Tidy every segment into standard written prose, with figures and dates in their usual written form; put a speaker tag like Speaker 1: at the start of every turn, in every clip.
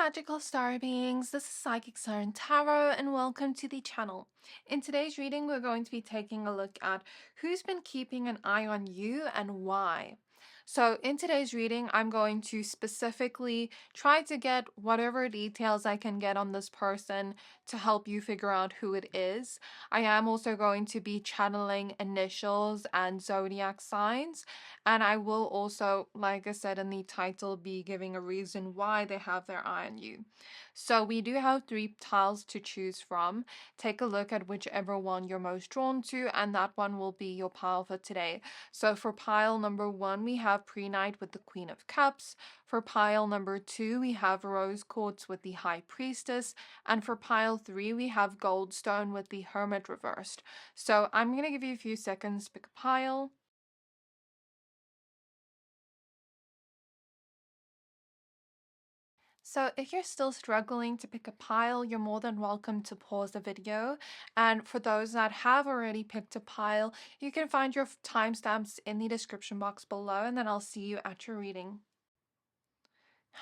Speaker 1: magical star beings, this is Psychic Siren Tarot and welcome to the channel. In today's reading we're going to be taking a look at who's been keeping an eye on you and why. So in today's reading I'm going to specifically try to get whatever details I can get on this person to help you figure out who it is. I am also going to be channeling initials and zodiac signs, and I will also, like I said in the title, be giving a reason why they have their eye on you. So we do have 3 tiles to choose from. Take a look at whichever one you're most drawn to, and that one will be your pile for today. So for pile number 1, we have Prenite with the Queen of Cups. For pile number 2, we have Rose Quartz with the High Priestess. And for pile 3, we have Goldstone with the Hermit reversed. So I'm going to give you a few seconds to pick a pile. So if you're still struggling to pick a pile, you're more than welcome to pause the video. And for those that have already picked a pile, you can find your timestamps in the description box below, and then I'll see you at your reading.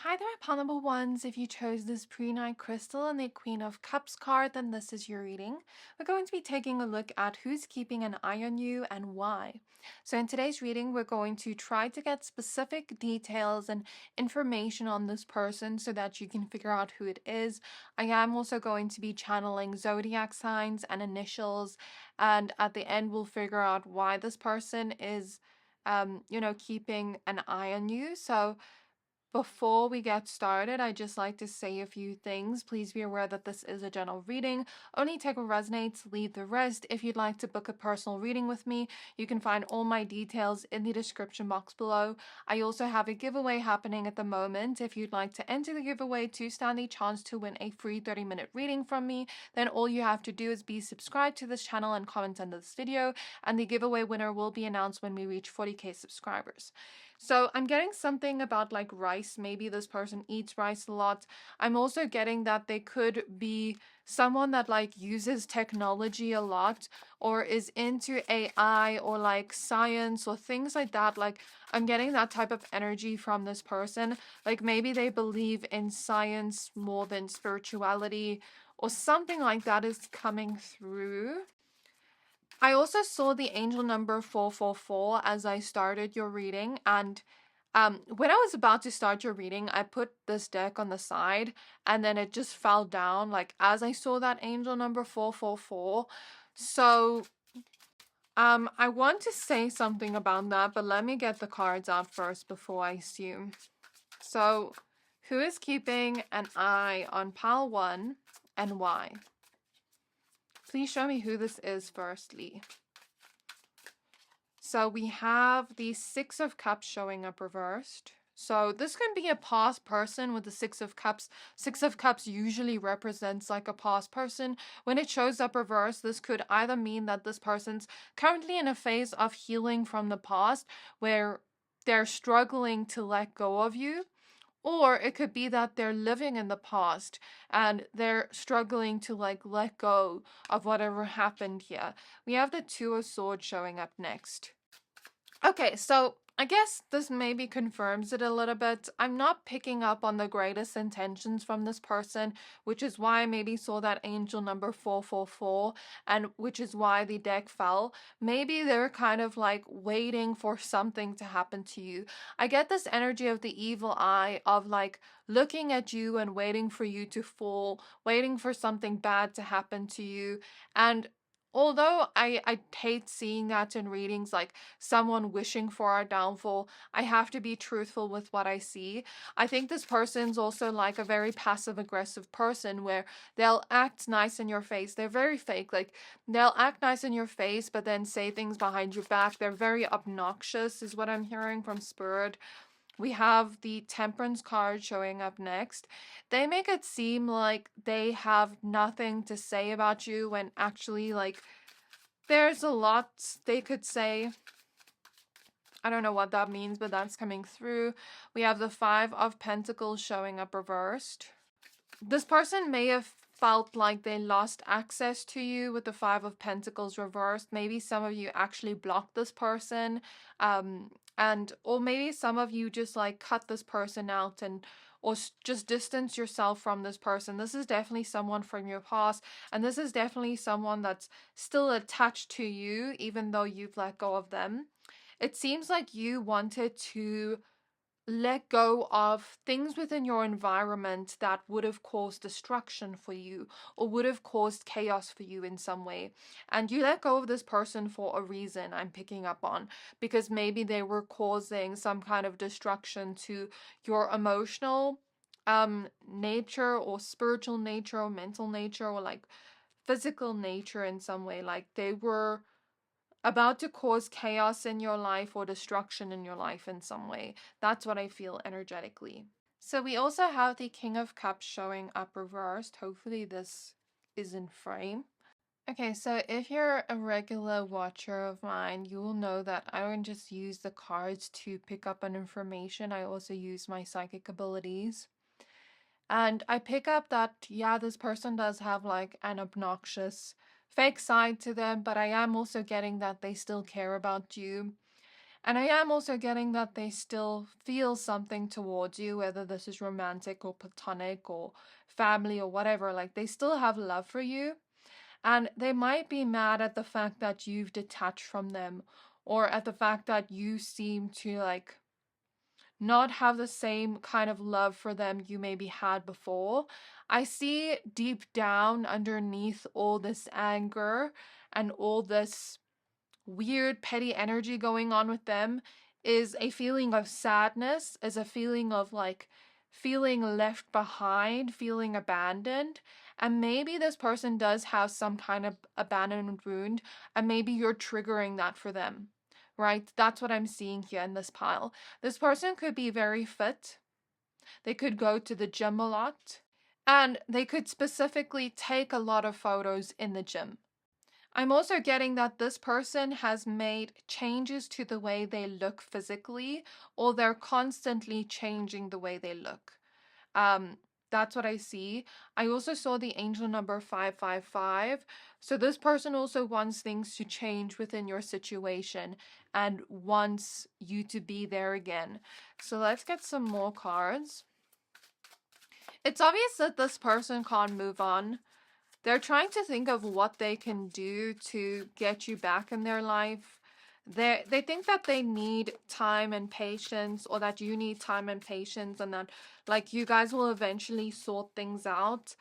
Speaker 1: Hi there, pile number 1s. If you chose this Prenite crystal and the Queen of Cups card, then this is your reading. We're going to be taking a look at who's keeping an eye on you and why. So in today's reading, we're going to try to get specific details and information on this person so that you can figure out who it is. I am also going to be channeling zodiac signs and initials, and at the end we'll figure out why this person is keeping an eye on you. So before we get started, I'd just like to say a few things. Please be aware that this is a general reading. Only take what resonates, leave the rest. If you'd like to book a personal reading with me, you can find all my details in the description box below. I also have a giveaway happening at the moment. If you'd like to enter the giveaway to stand a chance to win a free 30-minute reading from me, then all you have to do is be subscribed to this channel and comment under this video, and the giveaway winner will be announced when we reach 40k subscribers. So I'm getting something about like rice. Maybe this person eats rice a lot. I'm also getting that they could be someone that like uses technology a lot or is into AI or like science or things like that. Like I'm getting that type of energy from this person. Like maybe they believe in science more than spirituality or something like that is coming through. I also saw the angel number 444 as I started your reading, and when I was about to start your reading, I put this deck on the side and then it just fell down like as I saw that angel number 444. So I want to say something about that, but let me get the cards out first before I assume. So who is keeping an eye on pile 1 and why? Please show me who this is firstly. So we have the 6 of Cups showing up reversed. So this can be a past person with the 6 of Cups. 6 of Cups usually represents like a past person. When it shows up reversed, this could either mean that this person's currently in a phase of healing from the past where they're struggling to let go of you. Or it could be that they're living in the past and they're struggling to like let go of whatever happened here. We have the 2 of Swords showing up next. Okay, so I guess this maybe confirms it a little bit. I'm not picking up on the greatest intentions from this person, which is why I maybe saw that angel number 444, and which is why the deck fell. Maybe they're kind of like waiting for something to happen to you. I get this energy of the evil eye of like looking at you and waiting for you to fall, waiting for something bad to happen to you. And although I hate seeing that in readings, like someone wishing for our downfall, I have to be truthful with what I see. I think this person's also like a very passive-aggressive person where they'll act nice in your face. They're very fake. Like, they'll act nice in your face, but then say things behind your back. They're very obnoxious, is what I'm hearing from Spirit. We have the Temperance card showing up next. They make it seem like they have nothing to say about you when actually, like, there's a lot they could say. I don't know what that means, but that's coming through. We have the 5 of Pentacles showing up reversed. This person may have felt like they lost access to you with the 5 of Pentacles reversed. Maybe some of you actually blocked this person. Or maybe some of you just like cut this person out and or just distance yourself from this person. This is definitely someone from your past, and this is definitely someone that's still attached to you even though you've let go of them. It seems like you wanted to let go of things within your environment that would have caused destruction for you or would have caused chaos for you in some way. And you let go of this person for a reason, I'm picking up on, because maybe they were causing some kind of destruction to your emotional nature or spiritual nature or mental nature or like physical nature in some way. Like they were about to cause chaos in your life or destruction in your life in some way. That's what I feel energetically. So we also have the King of Cups showing up reversed. Hopefully this is in frame. Okay, so if you're a regular watcher of mine, you will know that I don't just use the cards to pick up on information. I also use my psychic abilities. And I pick up that, yeah, this person does have like an obnoxious fake side to them, but I am also getting that they still care about you. And I am also getting that they still feel something towards you, whether this is romantic or platonic or family or whatever. Like they still have love for you. And they might be mad at the fact that you've detached from them or at the fact that you seem to like not have the same kind of love for them you maybe had before. I see deep down underneath all this anger and all this weird petty energy going on with them is a feeling of sadness, is a feeling of like feeling left behind, feeling abandoned. And maybe this person does have some kind of abandonment wound, and maybe you're triggering that for them, right? That's what I'm seeing here in this pile. This person could be very fit. They could go to the gym a lot, and they could specifically take a lot of photos in the gym. I'm also getting that this person has made changes to the way they look physically, or they're constantly changing the way they look. Um, that's what I see. I also saw the angel number 555. So this person also wants things to change within your situation and wants you to be there again. So let's get some more cards. It's obvious that this person can't move on. They're trying to think of what they can do to get you back in their life. They think that they need time and patience, or that you need time and patience, and that like you guys will eventually sort things out.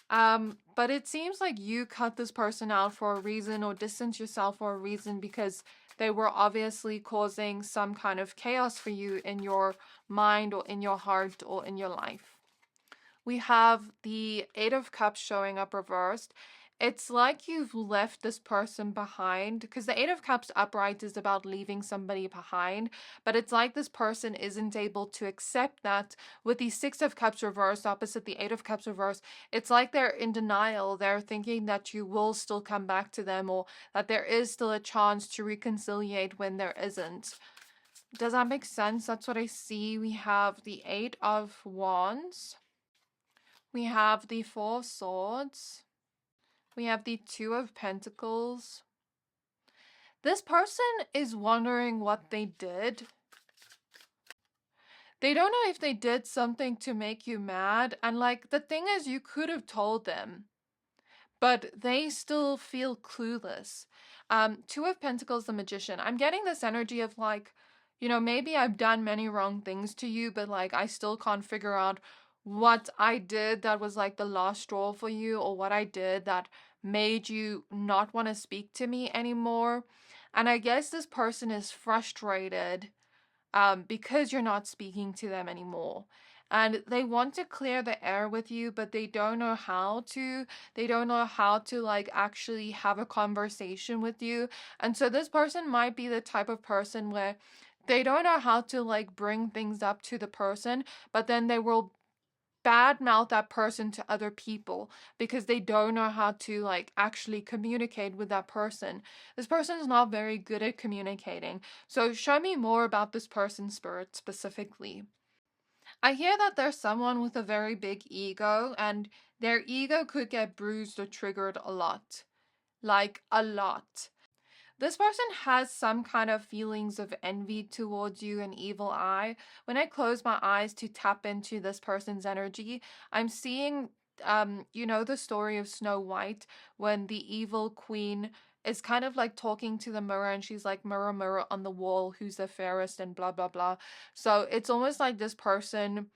Speaker 1: But it seems like you cut this person out for a reason or distance yourself for a reason because they were obviously causing some kind of chaos for you in your mind or in your heart or in your life. We have the Eight of Cups showing up reversed. It's like you've left this person behind, because the Eight of Cups upright is about leaving somebody behind, but it's like this person isn't able to accept that. With the Six of Cups reversed opposite the Eight of Cups reversed, it's like they're in denial. They're thinking that you will still come back to them, or that there is still a chance to reconciliate when there isn't. Does that make sense? That's what I see. We have the Eight of Wands. We have the Four of Swords. We have the Two of Pentacles. This person is wondering what they did. They don't know if they did something to make you mad. And like, the thing is, you could have told them, but they still feel clueless. Two of Pentacles, the Magician. I'm getting this energy of like, you know, maybe I've done many wrong things to you, but like, I still can't figure out what I did that was like the last straw for you, or what I did that made you not want to speak to me anymore. And I guess this person is frustrated because you're not speaking to them anymore. And they want to clear the air with you, but they don't know how to. They don't know how to like actually have a conversation with you. And so this person might be the type of person where they don't know how to like bring things up to the person, but then they will badmouth that person to other people because they don't know how to like actually communicate with that person. This person is not very good at communicating. So show me more about this person, Spirit, specifically. I hear that there's someone with a very big ego, and their ego could get bruised or triggered a lot. Like a lot. This person has some kind of feelings of envy towards you, an evil eye. When I close my eyes to tap into this person's energy, I'm seeing, you know, the story of Snow White when the evil queen is kind of like talking to the mirror and she's like, mirror, mirror on the wall, who's the fairest and blah, blah, blah. So it's almost like this person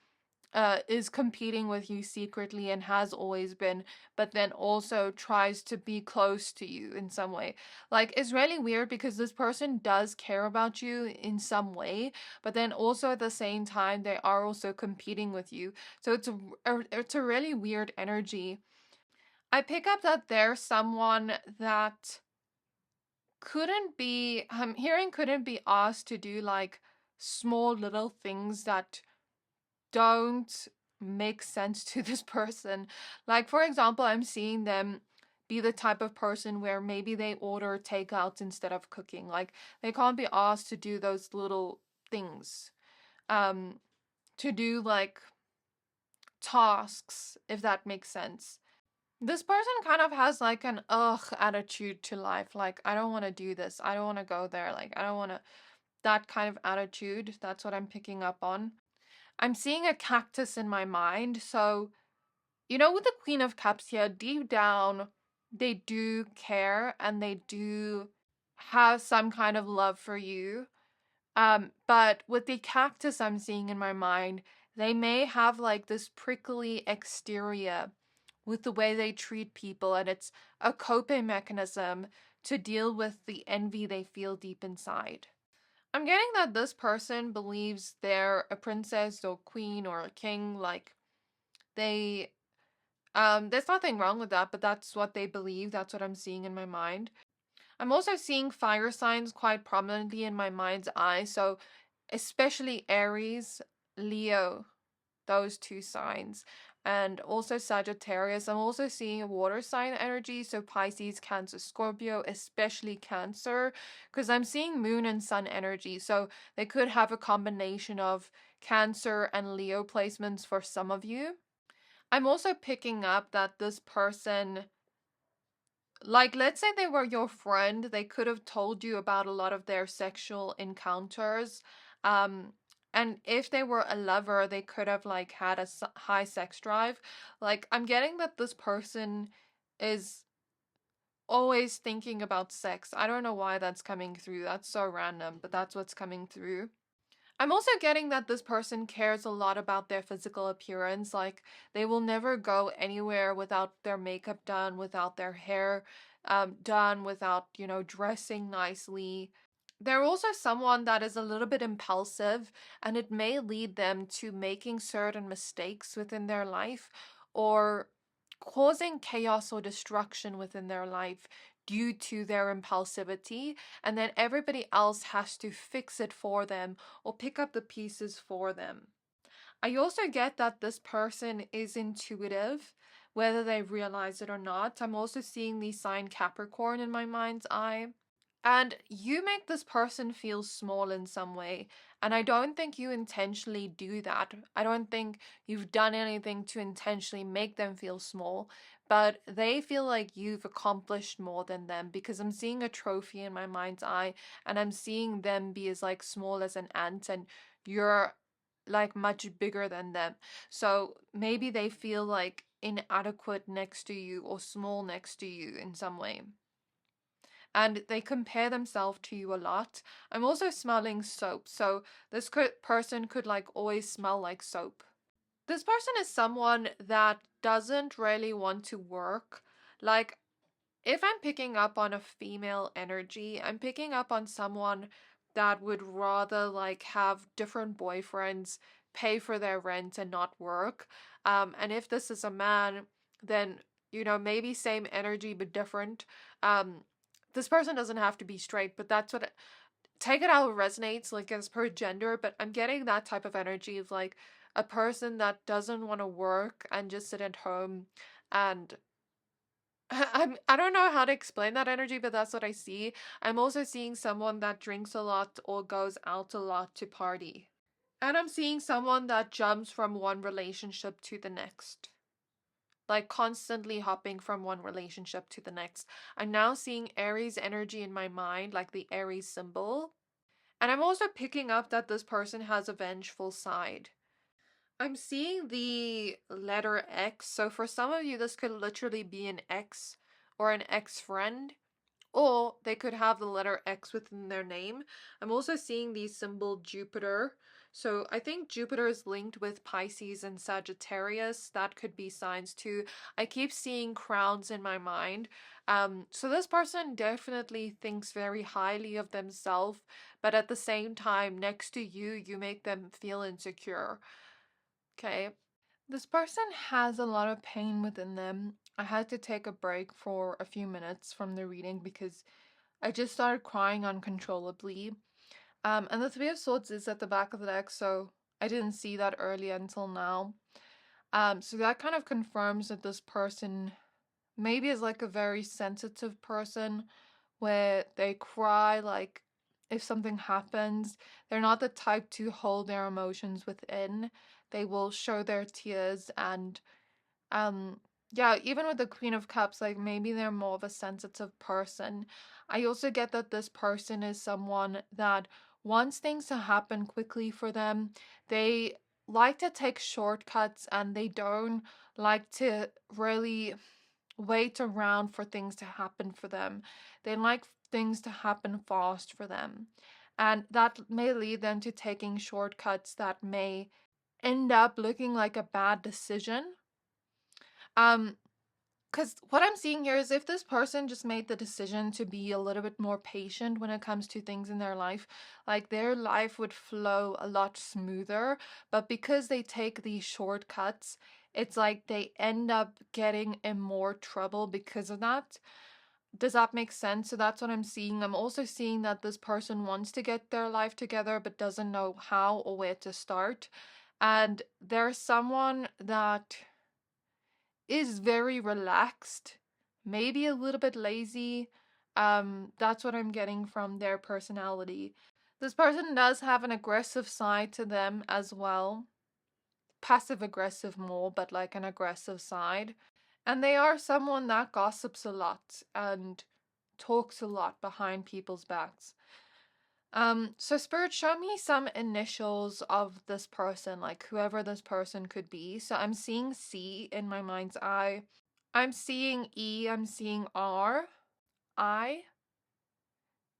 Speaker 1: is competing with you secretly and has always been, but then also tries to be close to you in some way. Like, it's really weird because this person does care about you in some way, but then also at the same time, they are also competing with you. So it's a really weird energy. I pick up that there's someone that I'm hearing couldn't be asked to do like small little things that don't make sense to this person. Like, for example, I'm seeing them be the type of person where maybe they order takeouts instead of cooking. Like, they can't be asked to do those little things. To do like tasks, if that makes sense. This person kind of has like an ugh attitude to life. Like, I don't want to do this. I don't want to go there. Like, I don't want to. That kind of attitude. That's what I'm picking up on. I'm seeing a cactus in my mind. So, you know, with the Queen of Cups here, deep down, they do care and they do have some kind of love for you. But with the cactus I'm seeing in my mind, they may have like this prickly exterior with the way they treat people, and it's a coping mechanism to deal with the envy they feel deep inside. I'm getting that this person believes they're a princess or queen or a king. Like, they there's nothing wrong with that, but that's what they believe. That's what I'm seeing in my mind. I'm also seeing fire signs quite prominently in my mind's eye. So especially Aries, Leo, those two signs. And also Sagittarius. I'm also seeing a water sign energy. So Pisces, Cancer, Scorpio, especially Cancer. Because I'm seeing moon and sun energy. So they could have a combination of Cancer and Leo placements for some of you. I'm also picking up that this person, like, let's say they were your friend, they could have told you about a lot of their sexual encounters. Um, and if they were a lover, they could have, like, had a high sex drive. Like, I'm getting that this person is always thinking about sex. I don't know why that's coming through. That's so random, but that's what's coming through. I'm also getting that this person cares a lot about their physical appearance. Like, they will never go anywhere without their makeup done, without their hair done, without, you know, dressing nicely. They're also someone that is a little bit impulsive, and it may lead them to making certain mistakes within their life or causing chaos or destruction within their life due to their impulsivity, and then everybody else has to fix it for them or pick up the pieces for them. I also get that this person is intuitive, whether they realize it or not. I'm also seeing the sign Capricorn in my mind's eye. And you make this person feel small in some way. And I don't think you intentionally do that. I don't think you've done anything to intentionally make them feel small. But they feel like you've accomplished more than them, because I'm seeing a trophy in my mind's eye. And I'm seeing them be as like small as an ant. And you're like much bigger than them. So maybe they feel like inadequate next to you or small next to you in some way, and they compare themselves to you a lot. I'm also smelling soap, so this person could like always smell like soap. This person is someone that doesn't really want to work. Like, if I'm picking up on a female energy, I'm picking up on someone that would rather like have different boyfriends, pay for their rent and not work. And if this is a man, then, you know, maybe same energy but different. This person doesn't have to be straight, but that's what take it how it resonates, like, as per gender. But I'm getting that type of energy of like a person that doesn't want to work and just sit at home. And I don't know how to explain that energy, but that's what I see. I'm also seeing someone that drinks a lot or goes out a lot to party. And I'm seeing someone that jumps from one relationship to the next. like constantly hopping from one relationship to the next. I'm now seeing Aries energy in my mind, like the Aries symbol. And I'm also picking up that this person has a vengeful side. I'm seeing the letter X. So for some of you, this could literally be an ex or an ex-friend, or they could have the letter X within their name. I'm also seeing the symbol Jupiter. So I think Jupiter is linked with Pisces and Sagittarius. That could be signs too. I keep seeing crowns in my mind. So this person definitely thinks very highly of themselves, but at the same time, next to you, you make them feel insecure. Okay. This person has a lot of pain within them. I had to take a break for a few minutes from the reading because I just started crying uncontrollably. And the Three of Swords is at the back of the deck, so I didn't see that early until now. So that kind of confirms that this person maybe is like a very sensitive person where they cry like if something happens. They're not the type to hold their emotions within. They will show their tears and um yeah, even with the Queen of Cups, like maybe they're more of a sensitive person. I also get that this person is someone that wants things to happen quickly for them. They like to take shortcuts and they don't like to really wait around for things to happen for them. They like things to happen fast for them. And that may lead them to taking shortcuts that may end up looking like a bad decision. Um, because what I'm seeing here is if this person just made the decision to be a little bit more patient when it comes to things in their life, like their life would flow a lot smoother. But because they take these shortcuts, it's like they end up getting in more trouble because of that. Does that make sense? So that's what I'm seeing. I'm also seeing that this person wants to get their life together but doesn't know how or where to start. And there's someone that is very relaxed, maybe a little bit lazy. That's what I'm getting from their personality. This person does have an aggressive side to them as well. Passive aggressive more, but like an aggressive side. And they are someone that gossips a lot and talks a lot behind people's backs. So Spirit, show me some initials of this person, like whoever this person could be. So I'm seeing C in my mind's eye. I'm seeing E, I'm seeing R, I,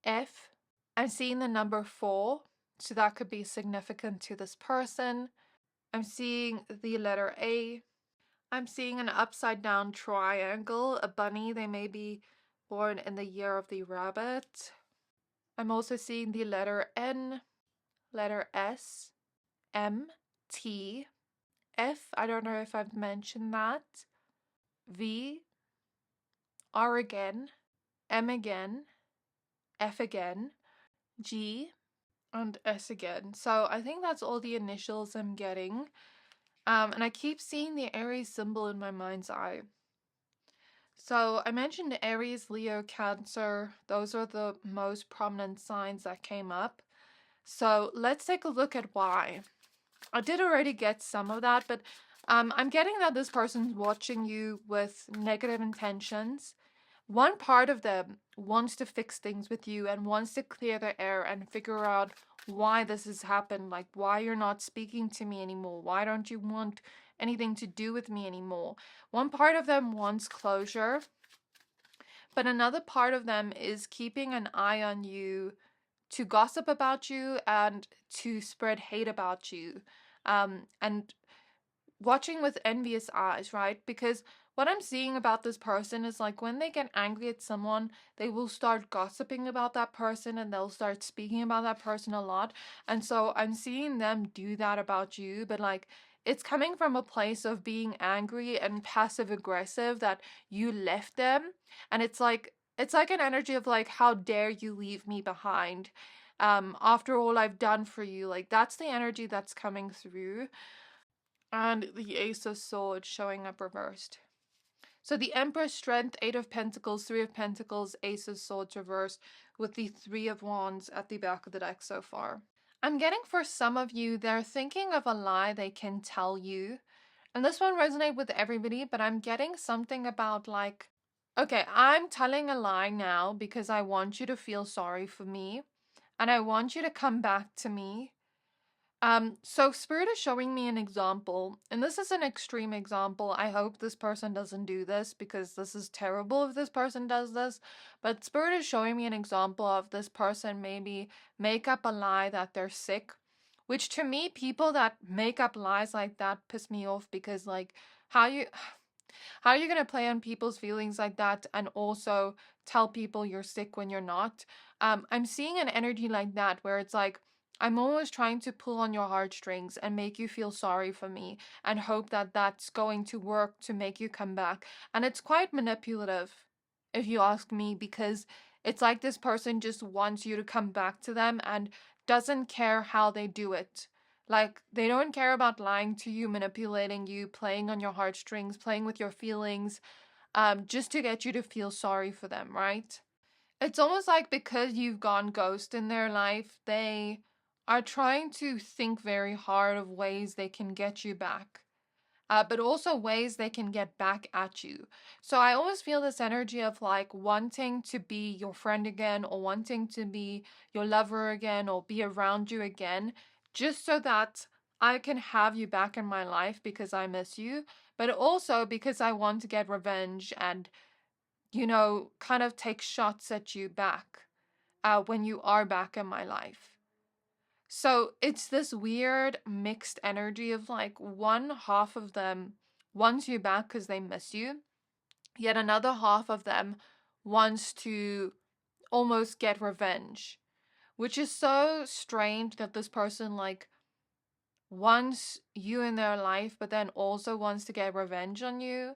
Speaker 1: F. I'm seeing the number 4, so that could be significant to this person. I'm seeing the letter A. I'm seeing an upside down triangle, a bunny. They may be born in the year of the rabbit. I'm also seeing the letter N, letter S, M, T, F. I don't know if I've mentioned that. V, R again, M again, F again, G, and S again. So I think that's all the initials I'm getting. And I keep seeing the Aries symbol in my mind's eye. So I mentioned Aries, Leo, Cancer. Those are the most prominent signs that came up. So let's take a look at why. I did already get some of that, but I'm getting that this person's watching you with negative intentions. One part of them wants to fix things with you and wants to clear the air and figure out why this has happened, like why you're not speaking to me anymore. Why don't you want anything to do with me anymore? One part of them wants closure, but another part of them is keeping an eye on you to gossip about you and to spread hate about you. And watching with envious eyes, right? Because what I'm seeing about this person is like when they get angry at someone, they will start gossiping about that person and they'll start speaking about that person a lot. And so I'm seeing them do that about you, but like it's coming from a place of being angry and passive aggressive that you left them. And it's like an energy of like, how dare you leave me behind? After all I've done for you, like that's the energy that's coming through. And the Ace of Swords showing up reversed. So the Empress, Strength, 8 of Pentacles, 3 of Pentacles, Ace of Swords reversed with the 3 of Wands at the back of the deck so far. I'm getting for some of you, they're thinking of a lie they can tell you. And this won't resonate with everybody, but I'm getting something about like, okay, I'm telling a lie now because I want you to feel sorry for me and I want you to come back to me. So Spirit is showing me an example, and this is an extreme example. I hope this person doesn't do this because this is terrible if this person does this. But Spirit is showing me an example of this person maybe make up a lie that they're sick, which to me, people that make up lies like that piss me off because like how you how are you going to play on people's feelings like that and also tell people you're sick when you're not? I'm seeing an energy like that where it's like, I'm always trying to pull on your heartstrings and make you feel sorry for me and hope that that's going to work to make you come back. And it's quite manipulative, if you ask me, because it's like this person just wants you to come back to them and doesn't care how they do it. Like, they don't care about lying to you, manipulating you, playing on your heartstrings, playing with your feelings, just to get you to feel sorry for them, right? It's almost like because you've gone ghost in their life, they are trying to think very hard of ways they can get you back. But also ways they can get back at you. So I always feel this energy of like wanting to be your friend again or wanting to be your lover again or be around you again, just so that I can have you back in my life because I miss you, but also because I want to get revenge and, kind of take shots at you back when you are back in my life. So it's this weird mixed energy of like one half of them wants you back because they miss you, yet another half of them wants to almost get revenge, which is so strange that this person like wants you in their life, but then also wants to get revenge on you.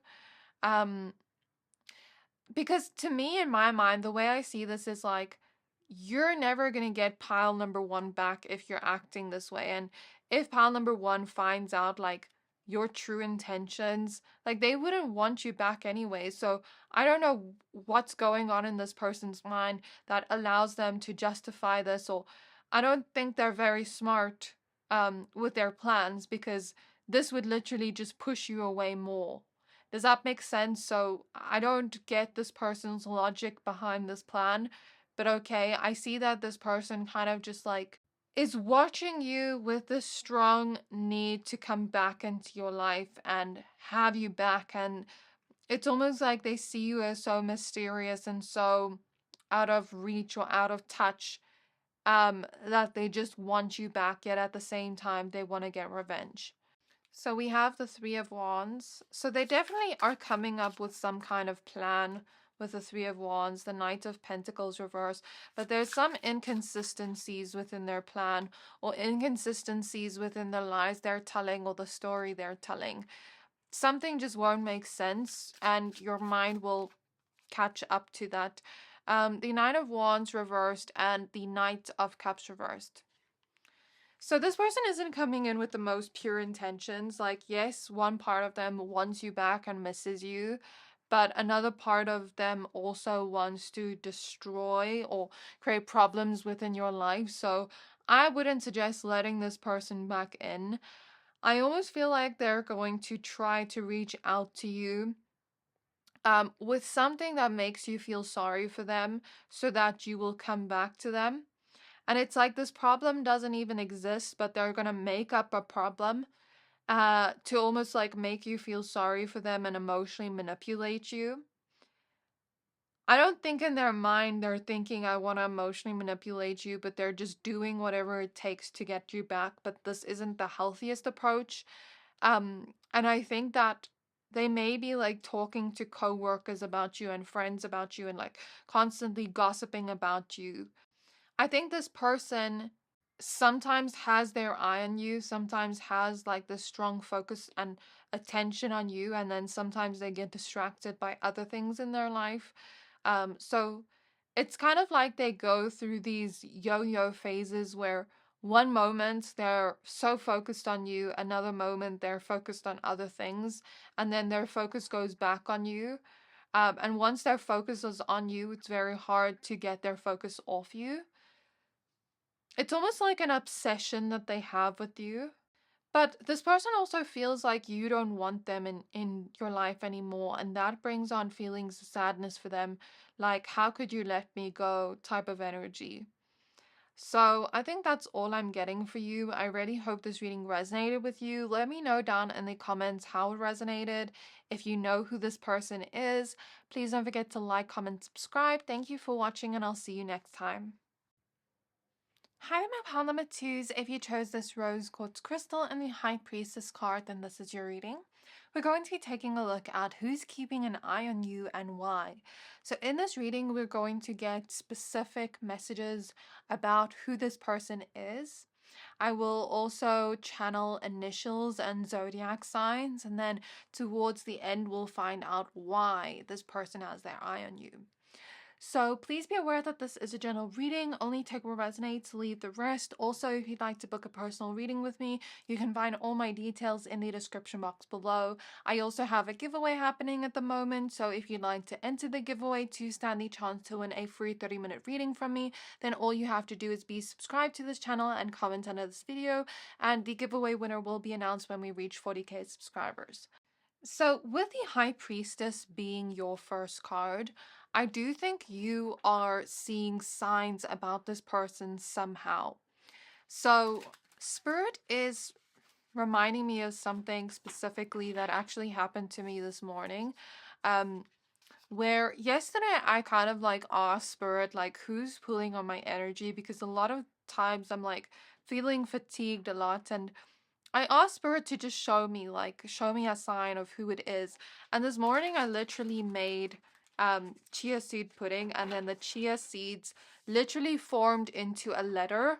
Speaker 1: Um, because to me, in my mind, the way I see this is like, you're never going to get pile number one back if you're acting this way. And if pile number one finds out like your true intentions, like they wouldn't want you back anyway. So I don't know what's going on in this person's mind that allows them to justify this, or I don't think they're very smart with their plans because this would literally just push you away more. Does that make sense? So I don't get this person's logic behind this plan, but okay, I see that this person kind of just like is watching you with this strong need to come back into your life and have you back. And it's almost like they see you as so mysterious and so out of reach or out of touch, that they just want you back, yet at the same time, they want to get revenge. So we have the Three of Wands. So they definitely are coming up with some kind of plan with the Three of Wands, the Knight of Pentacles reverse. But there's some inconsistencies within their plan or inconsistencies within the lies they're telling or the story they're telling. Something just won't make sense and your mind will catch up to that. The Nine of Wands reversed and the Knight of Cups reversed. So this person isn't coming in with the most pure intentions. Like, yes, one part of them wants you back and misses you, but another part of them also wants to destroy or create problems within your life. So I wouldn't suggest letting this person back in. I almost feel like they're going to try to reach out to you with something that makes you feel sorry for them so that you will come back to them. And it's like this problem doesn't even exist, but they're gonna make up a problem to almost like make you feel sorry for them and emotionally manipulate you. I don't think in their mind they're thinking, I want to emotionally manipulate you, but they're just doing whatever it takes to get you back. But this isn't the healthiest approach. And I think that they may be like talking to coworkers about you and friends about you and like constantly gossiping about you. I think this person sometimes has their eye on you, sometimes has like this strong focus and attention on you, and then sometimes they get distracted by other things in their life. So it's kind of like they go through these yo-yo phases where one moment they're so focused on you, another moment they're focused on other things, and then their focus goes back on you. And once their focus is on you, it's very hard to get their focus off you. It's almost like an obsession that they have with you. But this person also feels like you don't want them in your life anymore, and that brings on feelings of sadness for them, like, how could you let me go type of energy. So I think that's all I'm getting for you. I really hope this reading resonated with you. Let me know down in the comments how it resonated. If you know who this person is, please don't forget to like, comment, subscribe. Thank you for watching, and I'll see you next time. Hi, my pile number twos. If you chose this rose quartz crystal and the High Priestess card, then this is your reading. We're going to be taking a look at who's keeping an eye on you and why. So in this reading, we're going to get specific messages about who this person is. I will also channel initials and zodiac signs, and then towards the end, we'll find out why this person has their eye on you. So please be aware that this is a general reading. Only take what resonates, leave the rest. Also, if you'd like to book a personal reading with me, you can find all my details in the description box below. I also have a giveaway happening at the moment, so if you'd like to enter the giveaway to stand the chance to win a free 30-minute reading from me, then all you have to do is be subscribed to this channel and comment under this video, and the giveaway winner will be announced when we reach 40k subscribers. So, with the High Priestess being your first card, I do think you are seeing signs about this person somehow. So, Spirit is reminding me of something specifically that actually happened to me this morning. Where yesterday I kind of like asked Spirit, like, who's pulling on my energy? Because a lot of times I'm like feeling fatigued a lot, and I asked Spirit to just show me a sign of who it is. And this morning I literally made chia seed pudding, and then the chia seeds literally formed into a letter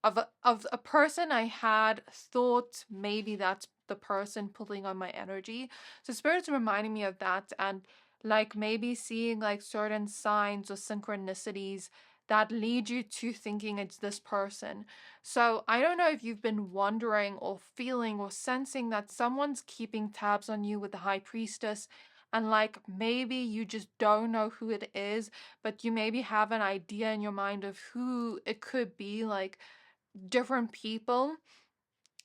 Speaker 1: of a person I had thought maybe that's the person pulling on my energy. So Spirit's reminding me of that, and like maybe seeing like certain signs or synchronicities that lead you to thinking it's this person. So I don't know if you've been wondering or feeling or sensing that someone's keeping tabs on you with the High Priestess, and like maybe you just don't know who it is, but you maybe have an idea in your mind of who it could be, like different people.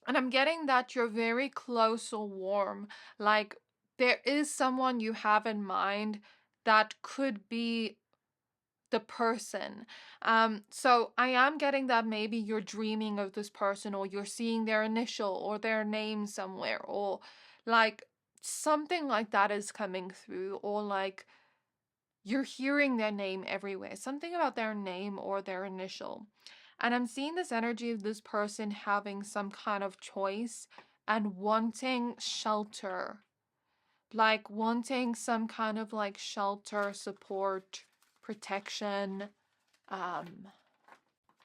Speaker 1: And I'm getting that you're very close or warm. Like there is someone you have in mind that could be the person. So I am getting that maybe you're dreaming of this person, or you're seeing their initial or their name somewhere, or like something like that is coming through, or like you're hearing their name everywhere, something about their name or their initial. And I'm seeing this energy of this person having some kind of choice and wanting shelter, like wanting some kind of like shelter, support, protection. And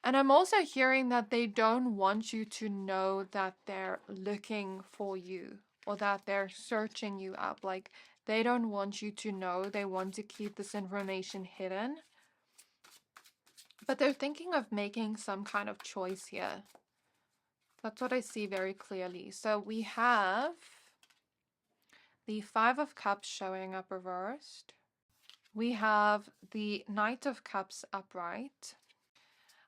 Speaker 1: I'm also hearing that they don't want you to know that they're looking for you or that they're searching you up. Like they don't want you to know. They want to keep this information hidden. But they're thinking of making some kind of choice here. That's what I see very clearly. So we have the Five of Cups showing up reversed. We have the Knight of Cups upright.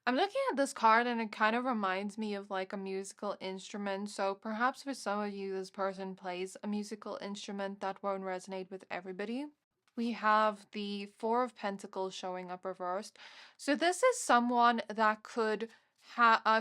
Speaker 1: I'm looking at this card and it kind of reminds me of like a musical instrument. So perhaps for some of you, this person plays a musical instrument that won't resonate with everybody. We have the Four of Pentacles showing up reversed. So this is someone that could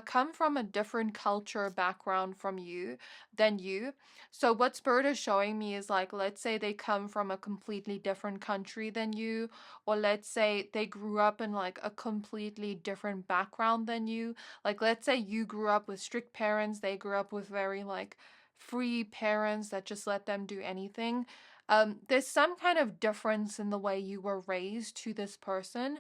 Speaker 1: come from a different culture background from you than you. So what Spirit is showing me is like, let's say they come from a completely different country than you, or let's say they grew up in like a completely different background than you. Like let's say you grew up with strict parents, they grew up with very like free parents that just let them do anything. There's some kind of difference in the way you were raised to this person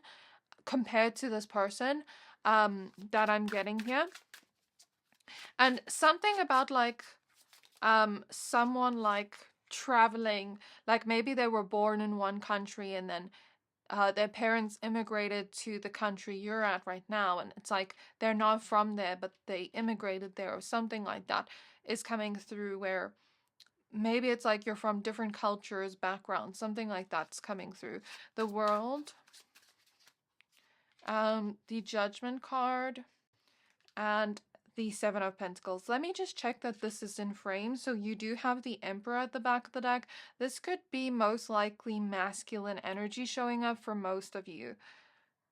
Speaker 1: compared to this person that I'm getting here. And something about like someone like traveling, like maybe they were born in one country and then their parents immigrated to the country you're at right now, and it's like they're not from there but they immigrated there, or something like that is coming through, where maybe it's like you're from different cultures, backgrounds, something like that's coming through. The World, the Judgment card, and the Seven of Pentacles. Let me just check that this is in frame. So you do have the Emperor at the back of the deck. This could be most likely masculine energy showing up for most of you.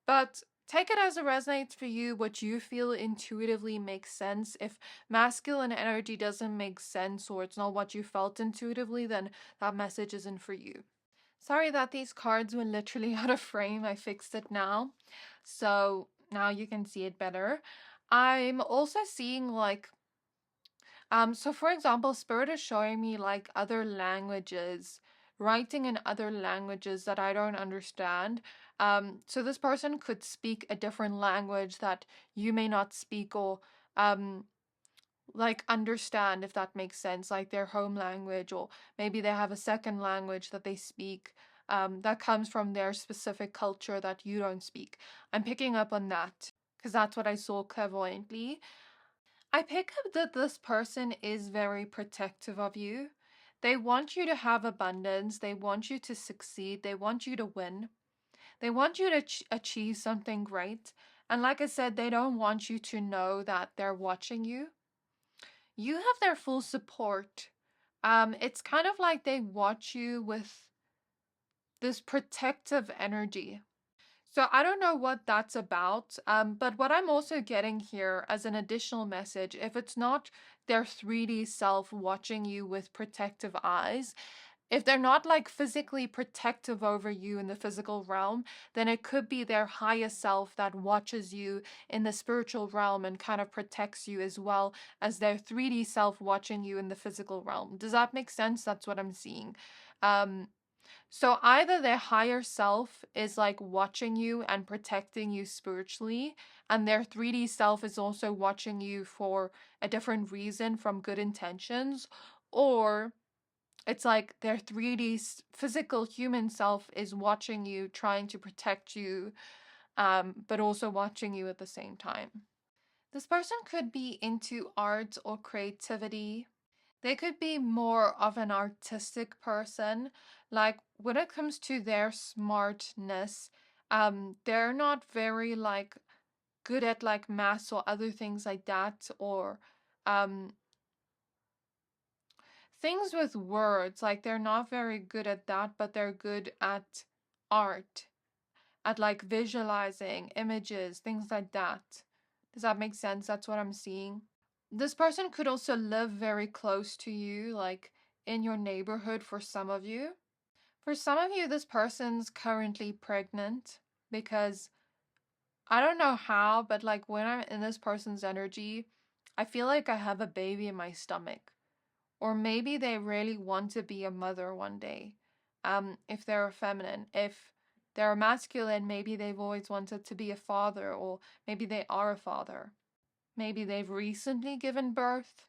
Speaker 1: But take it as it resonates for you, what you feel intuitively makes sense. If masculine energy doesn't make sense or it's not what you felt intuitively, then that message isn't for you. Sorry that these cards were literally out of frame. I fixed it now. So now you can see it better. I'm also seeing like, so for example, Spirit is showing me like other languages, writing in other languages that I don't understand. So this person could speak a different language that you may not speak, or like understand, if that makes sense, like their home language, or maybe they have a second language that they speak that comes from their specific culture that you don't speak. I'm picking up on that because that's what I saw clairvoyantly. I pick up that this person is very protective of you. They want you to have abundance. They want you to succeed. They want you to win. They want you to achieve something great. And like I said, they don't want you to know that they're watching you. You have their full support. It's kind of like they watch you with this protective energy. So I don't know what that's about, but what I'm also getting here as an additional message, if it's not their 3D self watching you with protective eyes, if they're not like physically protective over you in the physical realm, then it could be their higher self that watches you in the spiritual realm and kind of protects you as well as their 3D self watching you in the physical realm. Does that make sense? That's what I'm seeing. So either their higher self is like watching you and protecting you spiritually, and their 3D self is also watching you for a different reason from good intentions, or it's like their 3D physical human self is watching you, trying to protect you, but also watching you at the same time. This person could be into art or creativity. They could be more of an artistic person. Like when it comes to their smartness, they're not very like good at like maths or other things like that, or things with words. Like they're not very good at that, but they're good at art, at like visualizing images, things like that. Does that make sense? That's what I'm seeing. This person could also live very close to you, like in your neighborhood for some of you. For some of you, this person's currently pregnant because I don't know how, but like when I'm in this person's energy, I feel like I have a baby in my stomach. Or maybe they really want to be a mother one day. If they're a feminine. If they're a masculine, maybe they've always wanted to be a father, or maybe they are a father. Maybe they've recently given birth.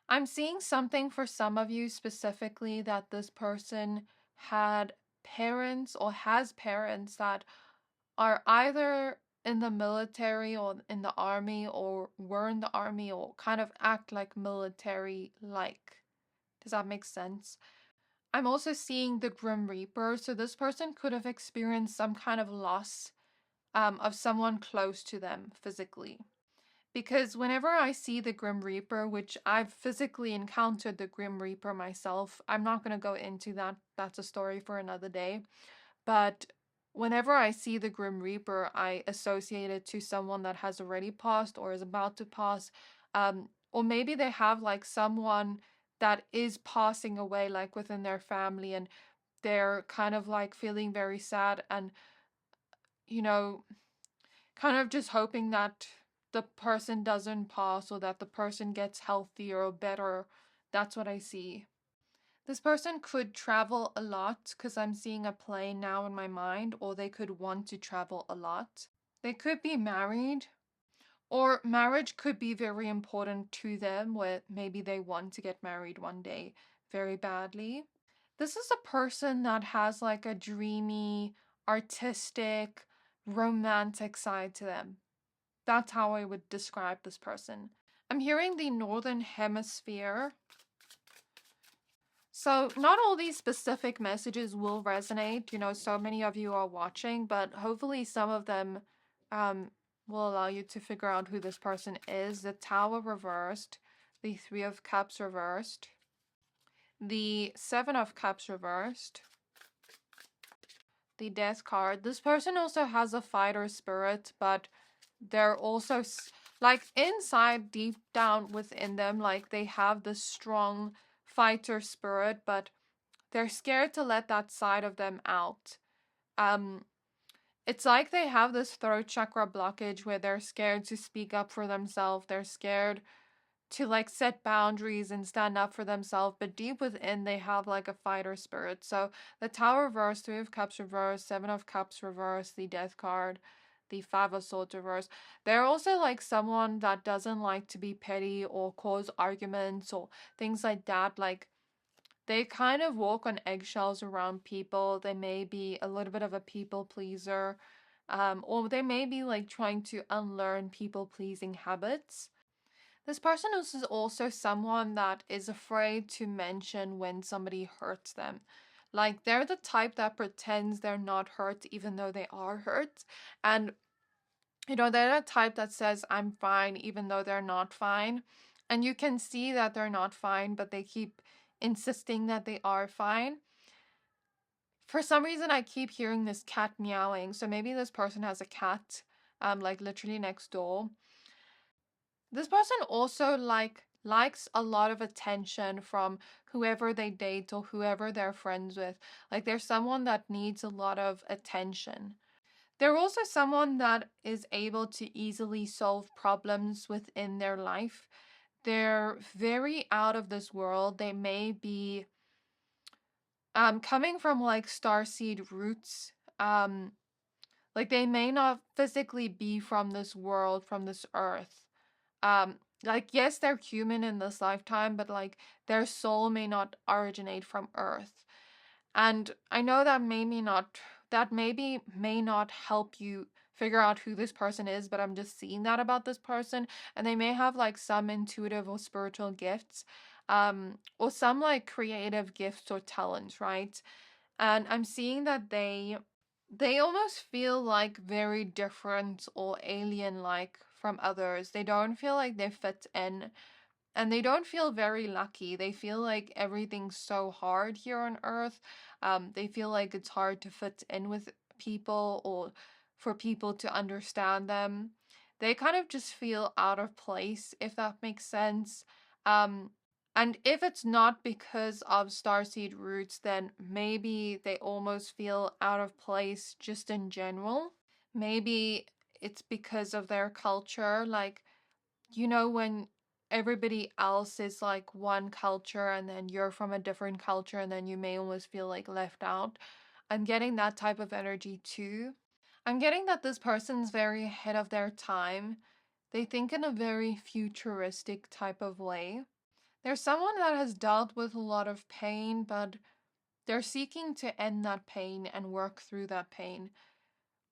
Speaker 1: I'm seeing something for some of you specifically that this person had parents or has parents that are either in the military or in the army, or were in the army, or kind of act like military like. Does that make sense? I'm also seeing the Grim Reaper, so this person could have experienced some kind of loss of someone close to them physically. Because whenever I see the Grim Reaper, which I've physically encountered the Grim Reaper myself, I'm not going to go into that. That's a story for another day. But whenever I see the Grim Reaper, I associate it to someone that has already passed or is about to pass. Or maybe they have like someone that is passing away, like within their family, and they're kind of like feeling very sad and, you know, kind of just hoping that the person doesn't pass or that the person gets healthier or better. That's what I see. This person could travel a lot because I'm seeing a plane now in my mind, or they could want to travel a lot. They could be married, or marriage could be very important to them, where maybe they want to get married one day very badly. This is a person that has like a dreamy, artistic, romantic side to them. That's how I would describe this person. I'm hearing the Northern Hemisphere. So not all these specific messages will resonate. You know, so many of you are watching, but hopefully some of them will allow you to figure out who this person is. The Tower reversed, the Three of Cups reversed, the Seven of Cups reversed, the Death card. This person also has a fighter spirit, but they're also like inside, deep down within them, like they have this strong fighter spirit, but they're scared to let that side of them out. It's like they have this throat chakra blockage where they're scared to speak up for themselves. They're scared to like set boundaries and stand up for themselves, but deep within they have like a fighter spirit. So the Tower reverse, Three of Cups reverse, Seven of Cups reverse, the Death card, the Five of Swords reverse. They're also like someone that doesn't like to be petty or cause arguments or things like that. Like they kind of walk on eggshells around people. They may be a little bit of a people pleaser, or they may be like trying to unlearn people pleasing habits. This person is also someone that is afraid to mention when somebody hurts them. Like they're the type that pretends they're not hurt even though they are hurt. And they're the type that says I'm fine even though they're not fine. And you can see that they're not fine, but they keep insisting that they are fine. For some reason, I keep hearing this cat meowing. So maybe this person has a cat, like literally next door. This person also likes a lot of attention from whoever they date or whoever they're friends with. Like there's someone that needs a lot of attention. They're also someone that is able to easily solve problems within their life. They're very out of this world. They may be coming from like starseed roots. Like they may not physically be from this world, from this earth. Like yes, they're human in this lifetime, but like their soul may not originate from earth. And I know that maybe may not help you figure out who this person is, but I'm just seeing that about this person. And they may have like some intuitive or spiritual gifts, or some like creative gifts or talents, right? And I'm seeing that they almost feel like very different or alien like from others. They don't feel like they fit in, and they don't feel very lucky. They feel like everything's so hard here on Earth. They feel like it's hard to fit in with people or for people to understand them. They kind of just feel out of place, if that makes sense. And if it's not because of starseed roots, then maybe they almost feel out of place just in general. Maybe it's because of their culture. Like, when everybody else is like one culture and then you're from a different culture and then you may almost feel like left out. I'm getting that type of energy too. I'm getting that this person's very ahead of their time. They think in a very futuristic type of way. There's someone that has dealt with a lot of pain, but they're seeking to end that pain and work through that pain.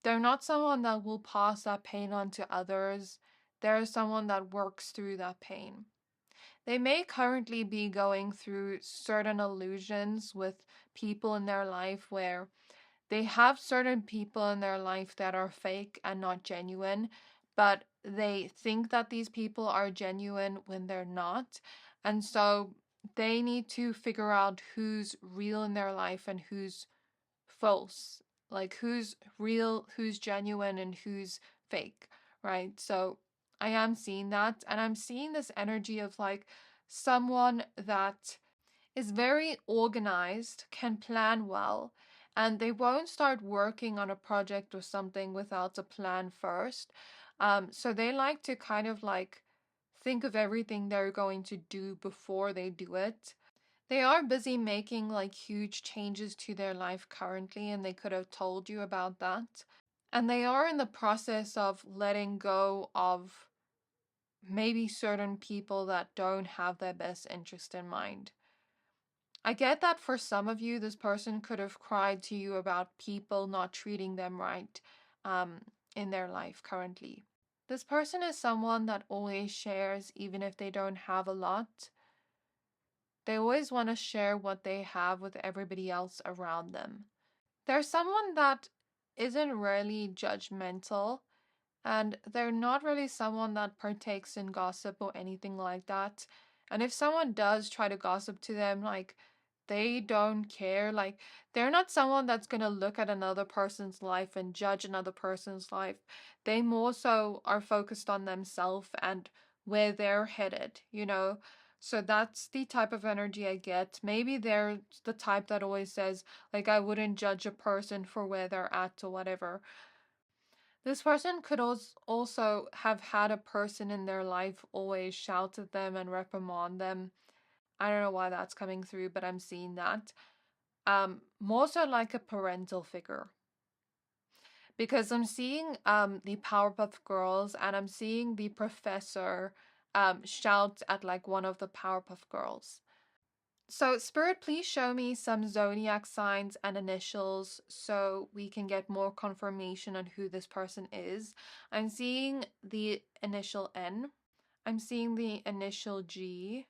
Speaker 1: They're not someone that will pass that pain on to others. They're someone that works through that pain. They may currently be going through certain illusions with people in their life where they have certain people in their life that are fake and not genuine, but they think that these people are genuine when they're not. And so they need to figure out who's real in their life and who's false. Like who's real, who's genuine, and who's fake, right? So I am seeing that, and I'm seeing this energy of like someone that is very organized, can plan well, and they won't start working on a project or something without a plan first. So they like to kind of like think of everything they're going to do before they do it. They are busy making like huge changes to their life currently, and they could have told you about that. And they are in the process of letting go of maybe certain people that don't have their best interest in mind. I get that for some of you, this person could have cried to you about people not treating them right in their life currently. This person is someone that always shares even if they don't have a lot. They always want to share what they have with everybody else around them. They're someone that isn't really judgmental. And they're not really someone that partakes in gossip or anything like that. And if someone does try to gossip to them, like, they don't care. Like, they're not someone that's going to look at another person's life and judge another person's life. They more so are focused on themselves and where they're headed, you know? So that's the type of energy I get. Maybe they're the type that always says, like, I wouldn't judge a person for where they're at or whatever. This person could also have had a person in their life always shout at them and reprimand them. I don't know why that's coming through, but I'm seeing that. More so like a parental figure. Because I'm seeing the Powerpuff Girls and I'm seeing the professor shout at like one of the Powerpuff Girls. So, Spirit, please show me some zodiac signs and initials so we can get more confirmation on who this person is. I'm seeing the initial N. I'm seeing the initial G.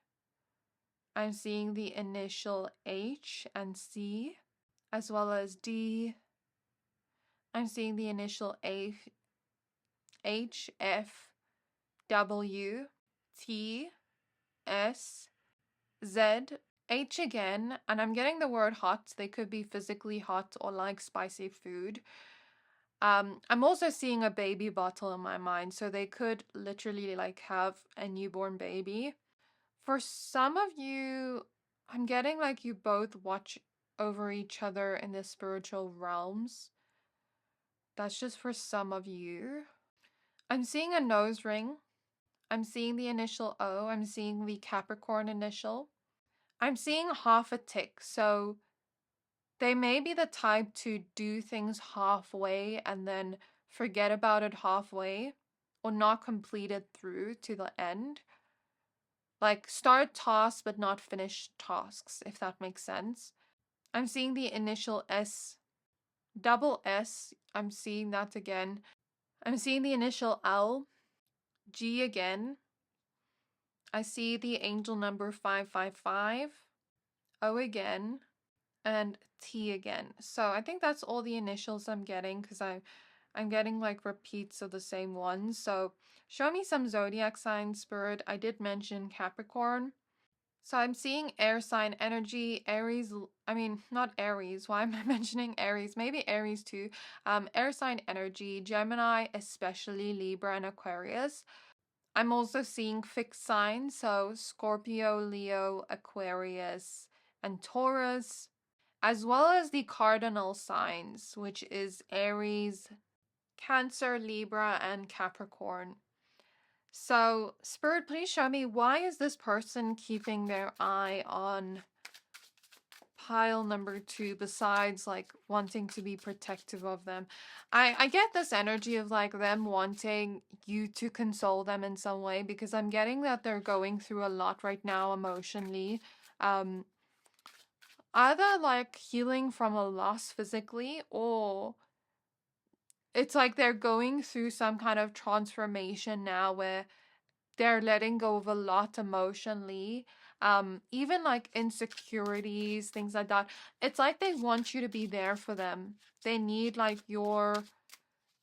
Speaker 1: I'm seeing the initial H and C, as well as D. I'm seeing the initial A, H, F, W, T, S, Z, H again, and I'm getting the word hot. They could be physically hot or like spicy food. I'm also seeing a baby bottle in my mind, so they could literally like have a newborn baby. For some of you, I'm getting like you both watch over each other in the spiritual realms. That's just for some of you. I'm seeing a nose ring. I'm seeing the initial O. I'm seeing the Capricorn initial. I'm seeing half a tick, so they may be the type to do things halfway and then forget about it halfway or not complete it through to the end. Like start tasks but not finish tasks, if that makes sense. I'm seeing the initial S, double S. I'm seeing that again. I'm seeing the initial L, G again. I see the angel number 555, O again, and T again. So I think that's all the initials I'm getting because I'm getting like repeats of the same ones. So show me some zodiac signs, Spirit. I did mention Capricorn. So I'm seeing air sign energy, Aries, I mean, not Aries. Why am I mentioning Aries? Maybe Aries too. Air sign energy, Gemini, especially Libra and Aquarius. I'm also seeing fixed signs, so Scorpio, Leo, Aquarius, and Taurus, as well as the cardinal signs, which is Aries, Cancer, Libra, and Capricorn. So, Spirit, please show me, why is this person keeping their eye on pile number 2 besides like wanting to be protective of them? I get this energy of like them wanting you to console them in some way because I'm getting that they're going through a lot right now emotionally. Either like healing from a loss physically, or it's like they're going through some kind of transformation now where they're letting go of a lot emotionally. Even like insecurities, things like that. It's like they want you to be there for them. They need like your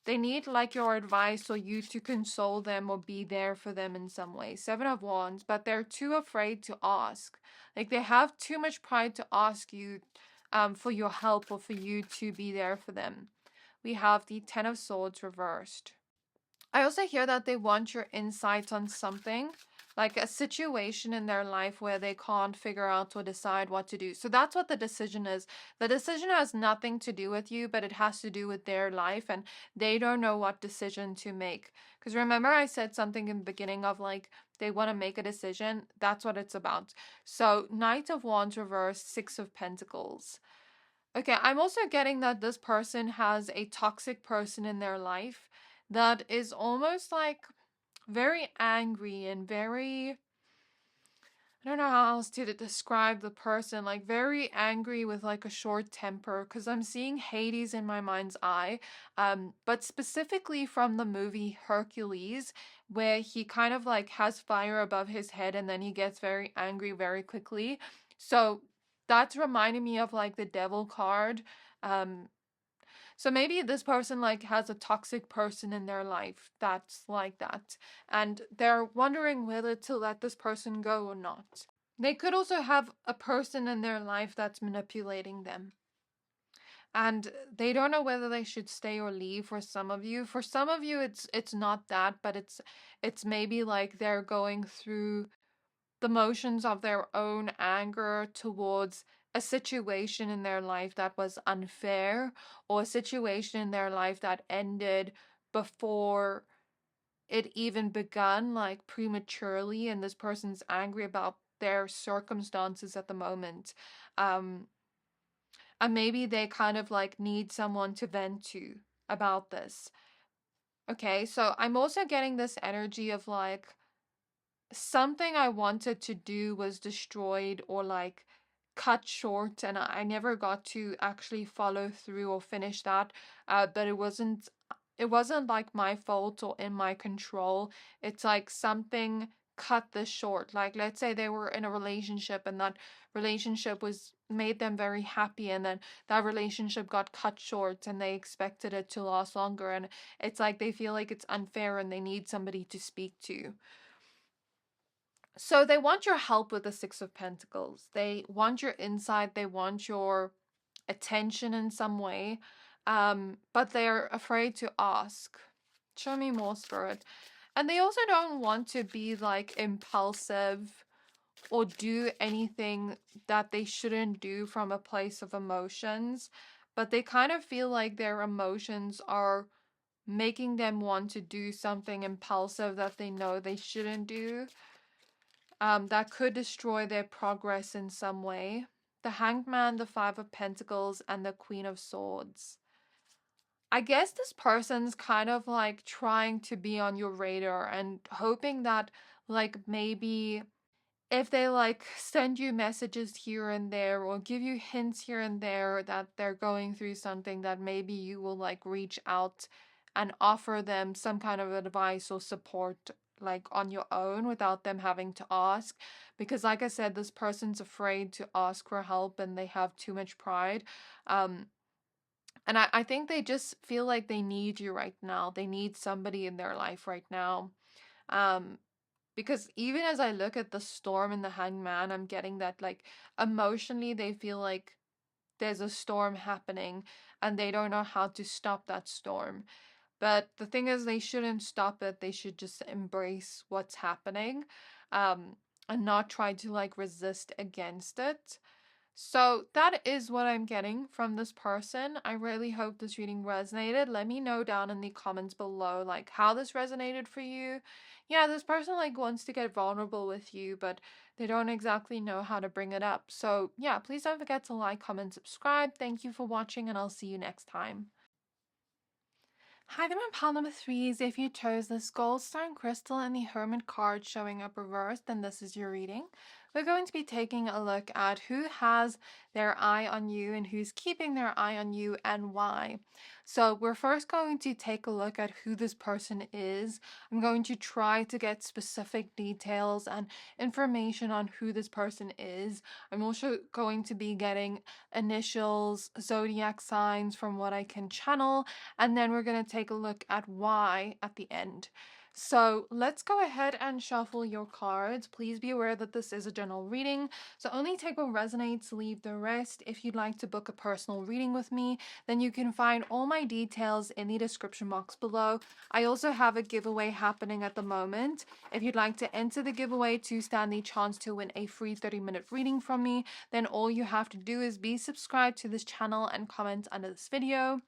Speaker 1: advice or you to console them or be there for them in some way. 7 of Wands, but they're too afraid to ask. Like they have too much pride to ask you for your help or for you to be there for them. We have the 10 of Swords reversed. I also hear that they want your insight on something, like a situation in their life where they can't figure out or decide what to do. So that's what the decision is. The decision has nothing to do with you, but it has to do with their life, and they don't know what decision to make. Because remember, I said something in the beginning of like, they want to make a decision. That's what it's about. So, Knight of Wands reversed, 6 of Pentacles. Okay, I'm also getting that this person has a toxic person in their life that is almost like very angry and very, I don't know how else to describe the person, like very angry with like a short temper, because I'm seeing Hades in my mind's eye, but specifically from the movie Hercules, where he kind of like has fire above his head and then he gets very angry very quickly. So that's reminding me of like the devil card. So maybe this person like has a toxic person in their life that's like that, and they're wondering whether to let this person go or not. They could also have a person in their life that's manipulating them, and they don't know whether they should stay or leave. For some of you, it's not that, but it's maybe like they're going through the motions of their own anger towards a situation in their life that was unfair, or a situation in their life that ended before it even begun, like prematurely, and this person's angry about their circumstances at the moment. And maybe they kind of like need someone to vent to about this. Okay, so I'm also getting this energy of like something I wanted to do was destroyed or like cut short, and I never got to actually follow through or finish that. But it wasn't like my fault or in my control. It's like something cut this short. Like, let's say they were in a relationship and that relationship was made them very happy, and then that relationship got cut short and they expected it to last longer, and it's like they feel like it's unfair and they need somebody to speak to. So they want your help with the Six of Pentacles. They want your insight. They want your attention in some way. But they're afraid to ask. Show me more, Spirit. And they also don't want to be like impulsive or do anything that they shouldn't do from a place of emotions. But they kind of feel like their emotions are making them want to do something impulsive that they know they shouldn't do. That could destroy their progress in some way. The Hanged Man, the Five of Pentacles, and the Queen of Swords. I guess this person's kind of like trying to be on your radar and hoping that like maybe if they like send you messages here and there or give you hints here and there that they're going through something, that maybe you will like reach out and offer them some kind of advice or support like on your own without them having to ask. Because like I said, this person's afraid to ask for help and they have too much pride. And I think they just feel like they need you right now. They need somebody in their life right now. Um, because even as I look at the storm and the hangman, I'm getting that like emotionally they feel like there's a storm happening and they don't know how to stop that storm. But the thing is, they shouldn't stop it. They should just embrace what's happening, um, and not try to like resist against it. So that is what I'm getting from this person. I really hope this reading resonated. Let me know down in the comments below like how this resonated for you. Yeah, this person like wants to get vulnerable with you, but they don't exactly know how to bring it up. So yeah, please don't forget to like, comment, subscribe. Thank you for watching, and I'll see you next time. Hi there, my pile number threes. If you chose this goldstone crystal and the Hermit card showing up reversed, then this is your reading. We're going to be taking a look at who has their eye on you and who's keeping their eye on you and why. So we're first going to take a look at who this person is. I'm going to try to get specific details and information on who this person is. I'm also going to be getting initials, zodiac signs from what I can channel, and then we're going to take a look at why at the end. So let's go ahead and shuffle your cards. Please be aware that this is a general reading, so only take what resonates, leave the rest. If you'd like to book a personal reading with me, then you can find all my details in the description box below. I also have a giveaway happening at the moment. If you'd like to enter the giveaway to stand the chance to win a free 30-minute reading from me, then all you have to do is be subscribed to this channel and comment under this video.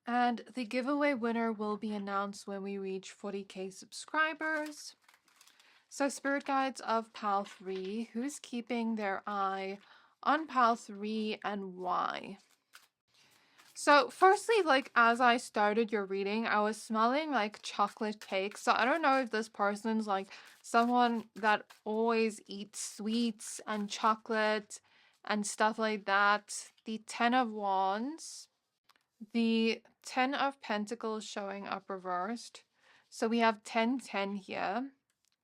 Speaker 1: And the giveaway winner will be announced when we reach 40k subscribers. So Spirit Guides of Pile 3, who's keeping their eye on Pile 3 and why? So firstly, like as I started your reading, I was smelling like chocolate cake. So I don't know if this person's like someone that always eats sweets and chocolate and stuff like that. The Ten of Wands. The Ten of Pentacles showing up reversed. So we have 1010 here.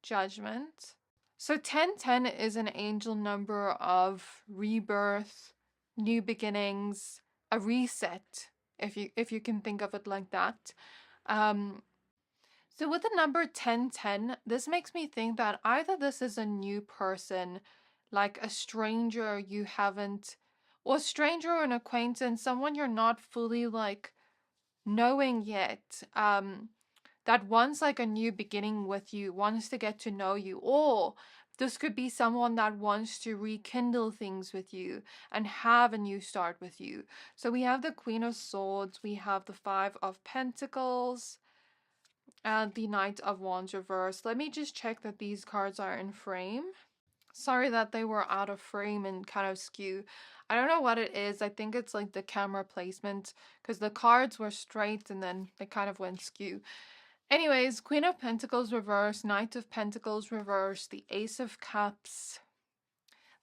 Speaker 1: Judgment. So 1010 is an angel number of rebirth, new beginnings, a reset. if you can think of it like that. So with the number 1010, this makes me think that either this is a new person, like a stranger you haven't, or stranger or an acquaintance, someone you're not fully like knowing yet, that wants like a new beginning with you, wants to get to know you, or this could be someone that wants to rekindle things with you and have a new start with you. So we have the Queen of Swords, we have the Five of Pentacles, and the Knight of Wands reversed. Let me just check that these cards are in frame. Sorry that they were out of frame and kind of skew. I don't know what it is. I think it's like the camera placement, because the cards were straight and then they kind of went skew. Anyways, Queen of Pentacles reversed, Knight of Pentacles reversed, the Ace of Cups,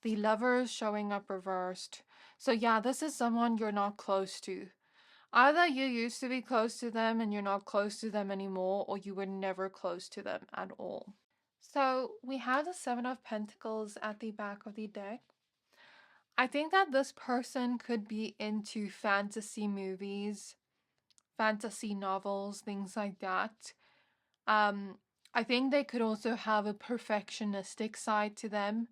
Speaker 1: the Lovers showing up reversed. So yeah, this is someone you're not close to. Either you used to be close to them and you're not close to them anymore, or you were never close to them at all. So we have the Seven of Pentacles at the back of the deck. I think that this person could be into fantasy movies, fantasy novels, things like that. I think they could also have a perfectionistic side to them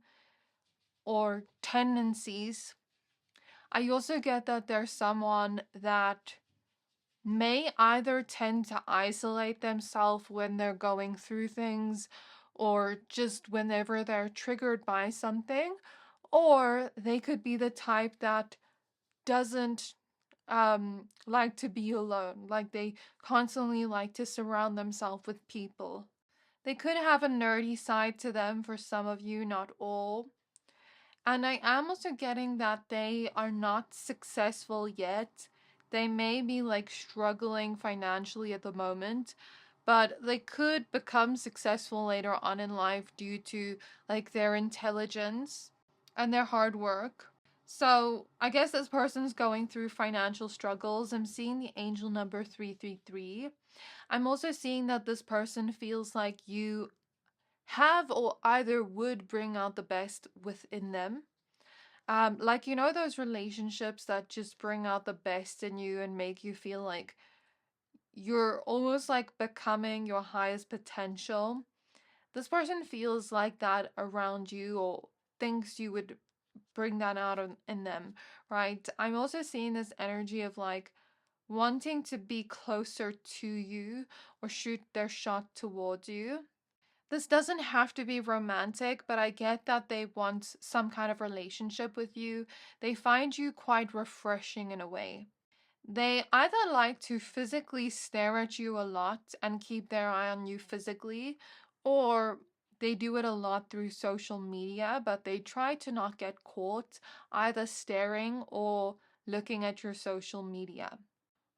Speaker 1: or tendencies. I also get that there's someone that may either tend to isolate themselves when they're going through things, or just whenever they're triggered by something, or they could be the type that doesn't like to be alone, like they constantly like to surround themselves with people. They could have a nerdy side to them for some of you, not all. And I am also getting that they are not successful yet. They may be like struggling financially at the moment, but they could become successful later on in life due to like their intelligence and their hard work. So I guess this person's going through financial struggles. I'm seeing the angel number 333. I'm also seeing that this person feels like you have or either would bring out the best within them. Like, you know, those relationships that just bring out the best in you and make you feel like you're almost like becoming your highest potential. This person feels like that around you, or thinks you would bring that out in them, right? I'm also seeing this energy of like wanting to be closer to you or shoot their shot towards you. This doesn't have to be romantic, but I get that they want some kind of relationship with you. They find you quite refreshing in a way. They either like to physically stare at you a lot and keep their eye on you physically, or they do it a lot through social media, but they try to not get caught either staring or looking at your social media.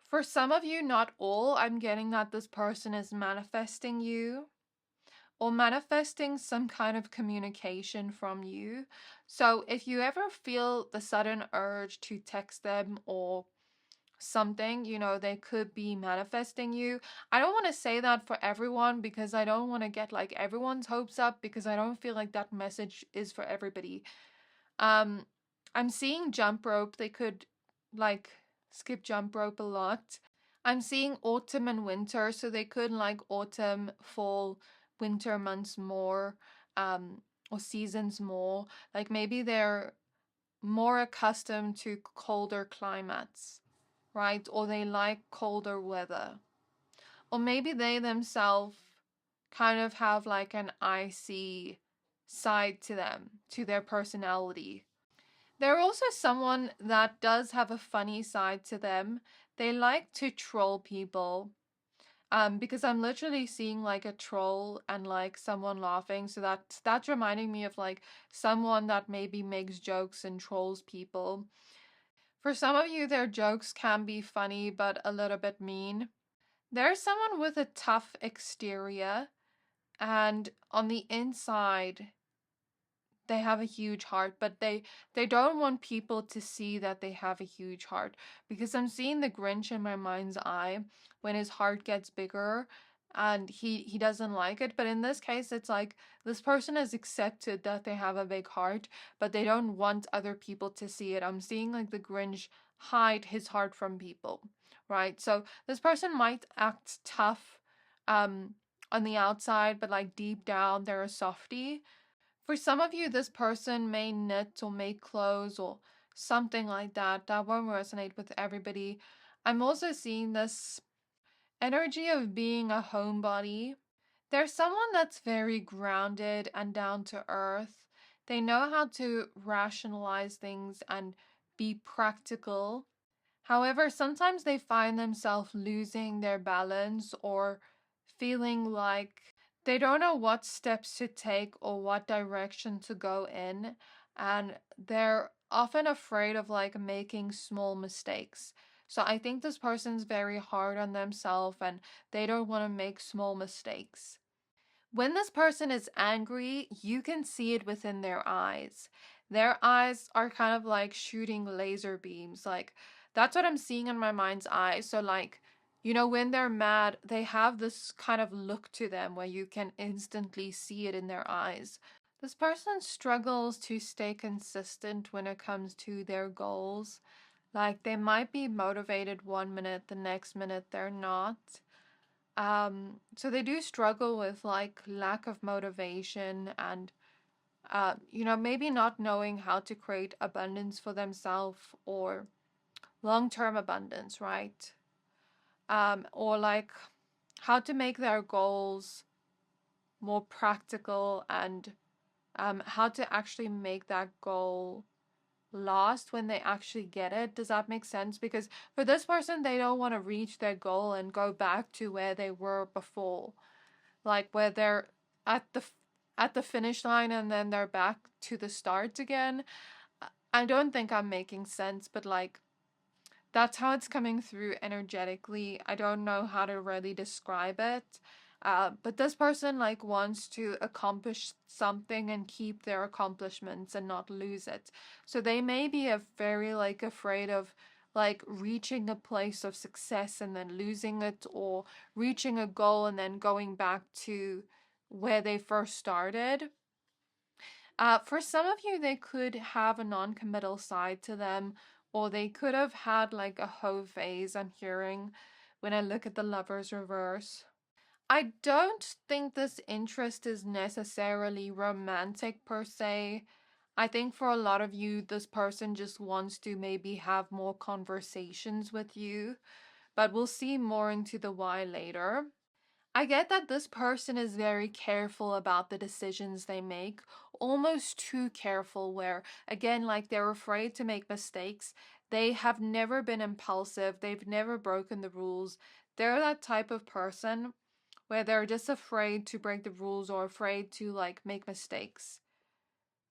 Speaker 1: For some of you, not all, I'm getting that this person is manifesting you or manifesting some kind of communication from you. So if you ever feel the sudden urge to text them or something, you know, they could be manifesting you. I don't want to say that for everyone, because I don't want to get like everyone's hopes up, because I don't feel like that message is for everybody. I'm seeing jump rope. They could like skip jump rope a lot. I'm seeing autumn and winter, so they could like autumn, fall, winter months more, or seasons more. Like maybe they're more accustomed to colder climates, right? Or they like colder weather. Or maybe they themselves kind of have like an icy side to them, to their personality. They're also someone that does have a funny side to them. They like to troll people. Because I'm literally seeing like a troll and like someone laughing. So that's reminding me of like someone that maybe makes jokes and trolls people. For some of you, their jokes can be funny, but a little bit mean. There's someone with a tough exterior, and on the inside, they have a huge heart, but they don't want people to see that they have a huge heart, because I'm seeing the Grinch in my mind's eye when his heart gets bigger and he doesn't like it. But in this case, it's like this person has accepted that they have a big heart, but they don't want other people to see it. I'm seeing like the Grinch hide his heart from people, right? So this person might act tough on the outside, but like deep down, they're a softie. For some of you, this person may knit or make clothes or something like that. That won't resonate with everybody. I'm also seeing this energy of being a homebody. There's someone that's very grounded and down to earth. They know how to rationalize things and be practical. However, sometimes they find themselves losing their balance or feeling like they don't know what steps to take or what direction to go in. And they're often afraid of like making small mistakes. So I think this person's very hard on themselves and they don't want to make small mistakes. When this person is angry, you can see it within their eyes. Their eyes are kind of like shooting laser beams. Like, that's what I'm seeing in my mind's eye. So, like, you know, when they're mad, they have this kind of look to them where you can instantly see it in their eyes. This person struggles to stay consistent when it comes to their goals. Like, they might be motivated one minute, the next minute they're not. So they do struggle with like lack of motivation and, you know, maybe not knowing how to create abundance for themselves or long-term abundance, right? Or like how to make their goals more practical and how to actually make that goal last when they actually get it. Does that make sense? Because for this person, they don't want to reach their goal and go back to where they were before, like where they're at the finish line and then they're back to the start again. I don't think I'm making sense, but like that's how it's coming through energetically. I don't know how to really describe it. But this person like wants to accomplish something and keep their accomplishments and not lose it. So they may be a very like afraid of like reaching a place of success and then losing it, or reaching a goal and then going back to where they first started. For some of you, they could have a non-committal side to them, or they could have had like a hoe phase, I'm hearing, when I look at the Lovers reverse. I don't think this interest is necessarily romantic per se. I think for a lot of you, this person just wants to maybe have more conversations with you, but we'll see more into the why later. I get that this person is very careful about the decisions they make, almost too careful, where, again, like they're afraid to make mistakes. They have never been impulsive, they've never broken the rules. They're that type of person where they're just afraid to break the rules or afraid to like make mistakes.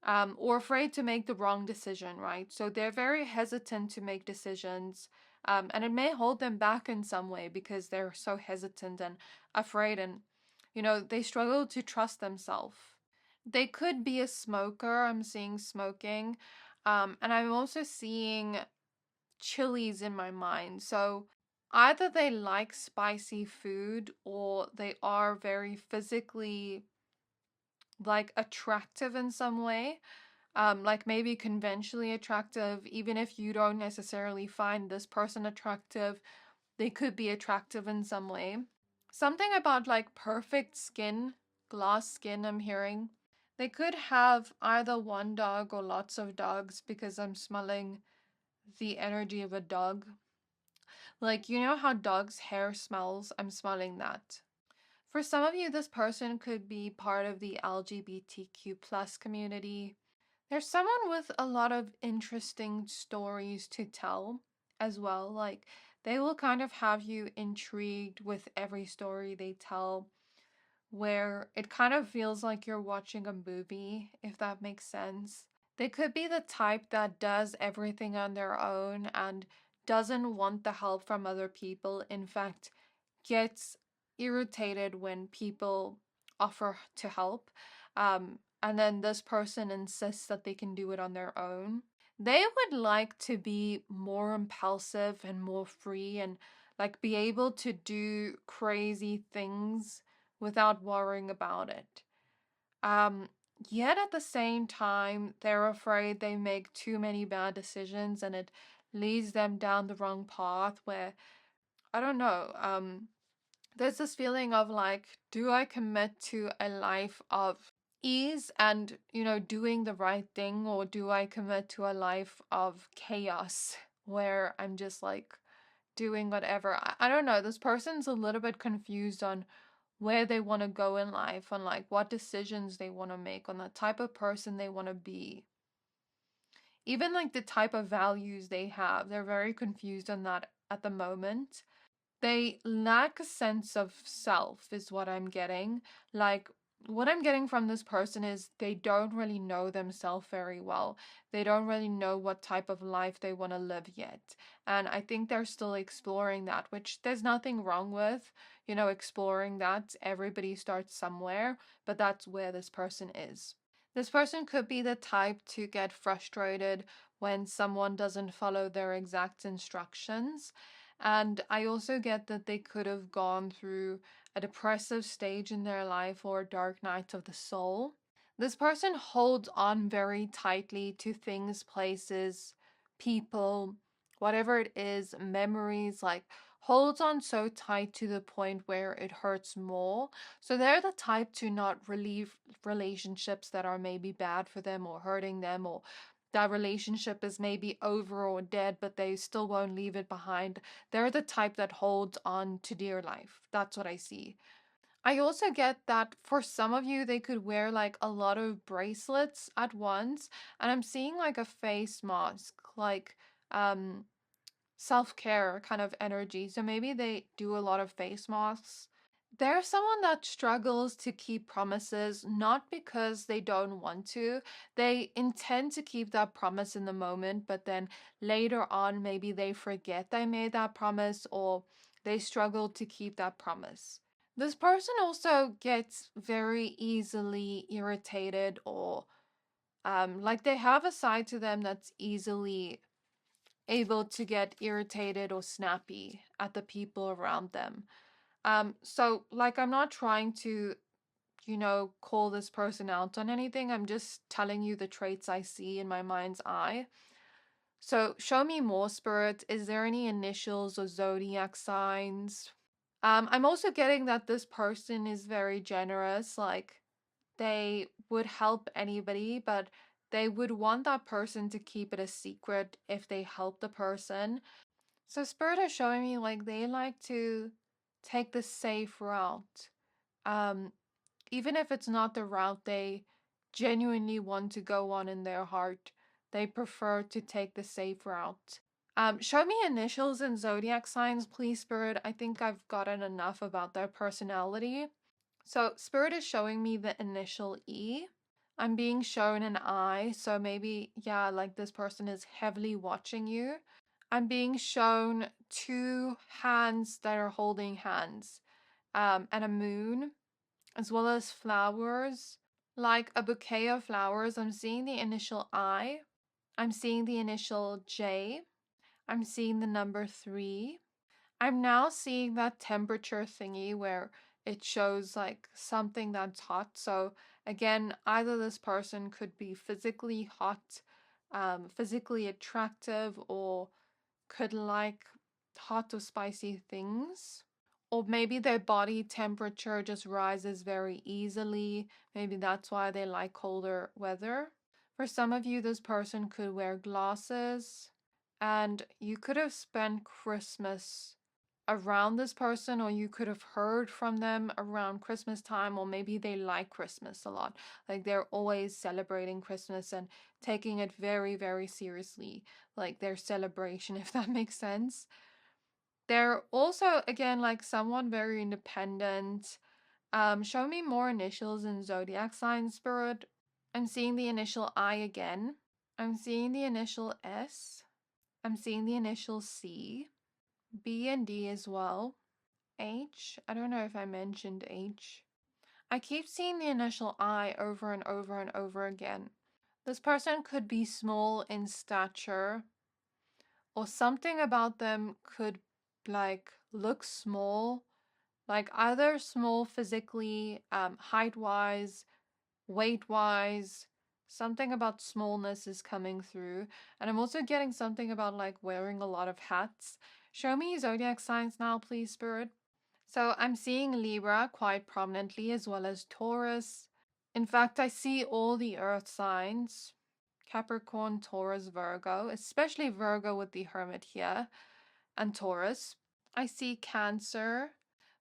Speaker 1: Or afraid to make the wrong decision, right? So they're very hesitant to make decisions. And it may hold them back in some way because they're so hesitant and afraid, and, you know, they struggle to trust themselves. They could be a smoker. I'm seeing smoking. And I'm also seeing chilies in my mind. So either they like spicy food or they are very physically like attractive in some way, like maybe conventionally attractive. Even if you don't necessarily find this person attractive, they could be attractive in some way. Something about like perfect skin, glass skin, I'm hearing. They could have either one dog or lots of dogs, because I'm smelling the energy of a dog. Like, you know how dogs' hair smells? I'm smelling that. For some of you, this person could be part of the LGBTQ plus community. There's someone with a lot of interesting stories to tell as well. Like, they will kind of have you intrigued with every story they tell, where it kind of feels like you're watching a movie, if that makes sense. They could be the type that does everything on their own and doesn't want the help from other people. In fact, gets irritated when people offer to help. And then this person insists that they can do it on their own. They would like to be more impulsive and more free and like be able to do crazy things without worrying about it. Um, Yet at the same time, they're afraid they make too many bad decisions and it leads them down the wrong path where, I don't know, there's this feeling of like, do I commit to a life of ease and, doing the right thing, or do I commit to a life of chaos where I'm just like doing whatever? I don't know. This person's a little bit confused on where they want to go in life, on like what decisions they want to make, on the type of person they want to be. Even like the type of values they have. They're very confused on that at the moment. They lack a sense of self, is what I'm getting. Like, what I'm getting from this person is they don't really know themselves very well. They don't really know what type of life they want to live yet. And I think they're still exploring that, which there's nothing wrong with, exploring that. Everybody starts somewhere, but that's where this person is. This person could be the type to get frustrated when someone doesn't follow their exact instructions. And I also get that they could have gone through a depressive stage in their life or a dark night of the soul. This person holds on very tightly to things, places, people, whatever it is, memories, like holds on so tight to the point where it hurts more. So they're the type to not relieve relationships that are maybe bad for them or hurting them, or that relationship is maybe over or dead, but they still won't leave it behind. They're the type that holds on to dear life. That's what I see. I also get that for some of you, they could wear like a lot of bracelets at once. And I'm seeing like a face mask, like um self-care kind of energy. So maybe they do a lot of face masks. They're someone that struggles to keep promises, not because they don't want to. They intend to keep that promise in the moment, but then later on, maybe they forget they made that promise, or they struggle to keep that promise. This person also gets very easily irritated, or like they have a side to them that's easily able to get irritated or snappy at the people around them. So like I'm not trying to, call this person out on anything. I'm just telling you the traits I see in my mind's eye. So show me more, Spirit. Is there any initials or zodiac signs? I'm also getting that this person is very generous. Like they would help anybody, but they would want that person to keep it a secret if they help the person. So Spirit is showing me like they like to take the safe route. Um, Even if it's not the route they genuinely want to go on in their heart, they prefer to take the safe route. Show me initials and zodiac signs, please, Spirit. I think I've gotten enough about their personality. So Spirit is showing me the initial E. I'm being shown an eye, so maybe, yeah, like this person is heavily watching you. I'm being shown two hands that are holding hands, and a moon, as well as flowers, like a bouquet of flowers. I'm seeing the initial I. I'm seeing the initial J. I'm seeing the number 3. I'm now seeing that temperature thingy where it shows like something that's hot. So again, either this person could be physically hot, physically attractive, or could like hot or spicy things. Or maybe their body temperature just rises very easily. Maybe that's why they like colder weather. For some of you, this person could wear glasses, and you could have spent Christmas around this person, or you could have heard from them around Christmas time, or maybe they like Christmas a lot. Like they're always celebrating Christmas and taking it very, very seriously, like their celebration, if that makes sense. They're also, again, like someone very independent. Show me more initials and zodiac sign, Spirit. I'm seeing the initial I again. I'm seeing the initial S. I'm seeing the initial C. B and D as well. H. I don't know if I mentioned H. I keep seeing the initial I over and over and over again. This person could be small in stature, or something about them could like look small, like either small physically, height wise, weight wise, Something about smallness is coming through. And I'm also getting something about like wearing a lot of hats. Show me zodiac signs now, please, Spirit. So I'm seeing Libra quite prominently, as well as Taurus. In fact, I see all the earth signs. Capricorn, Taurus, Virgo, especially Virgo with the Hermit here, and Taurus. I see Cancer.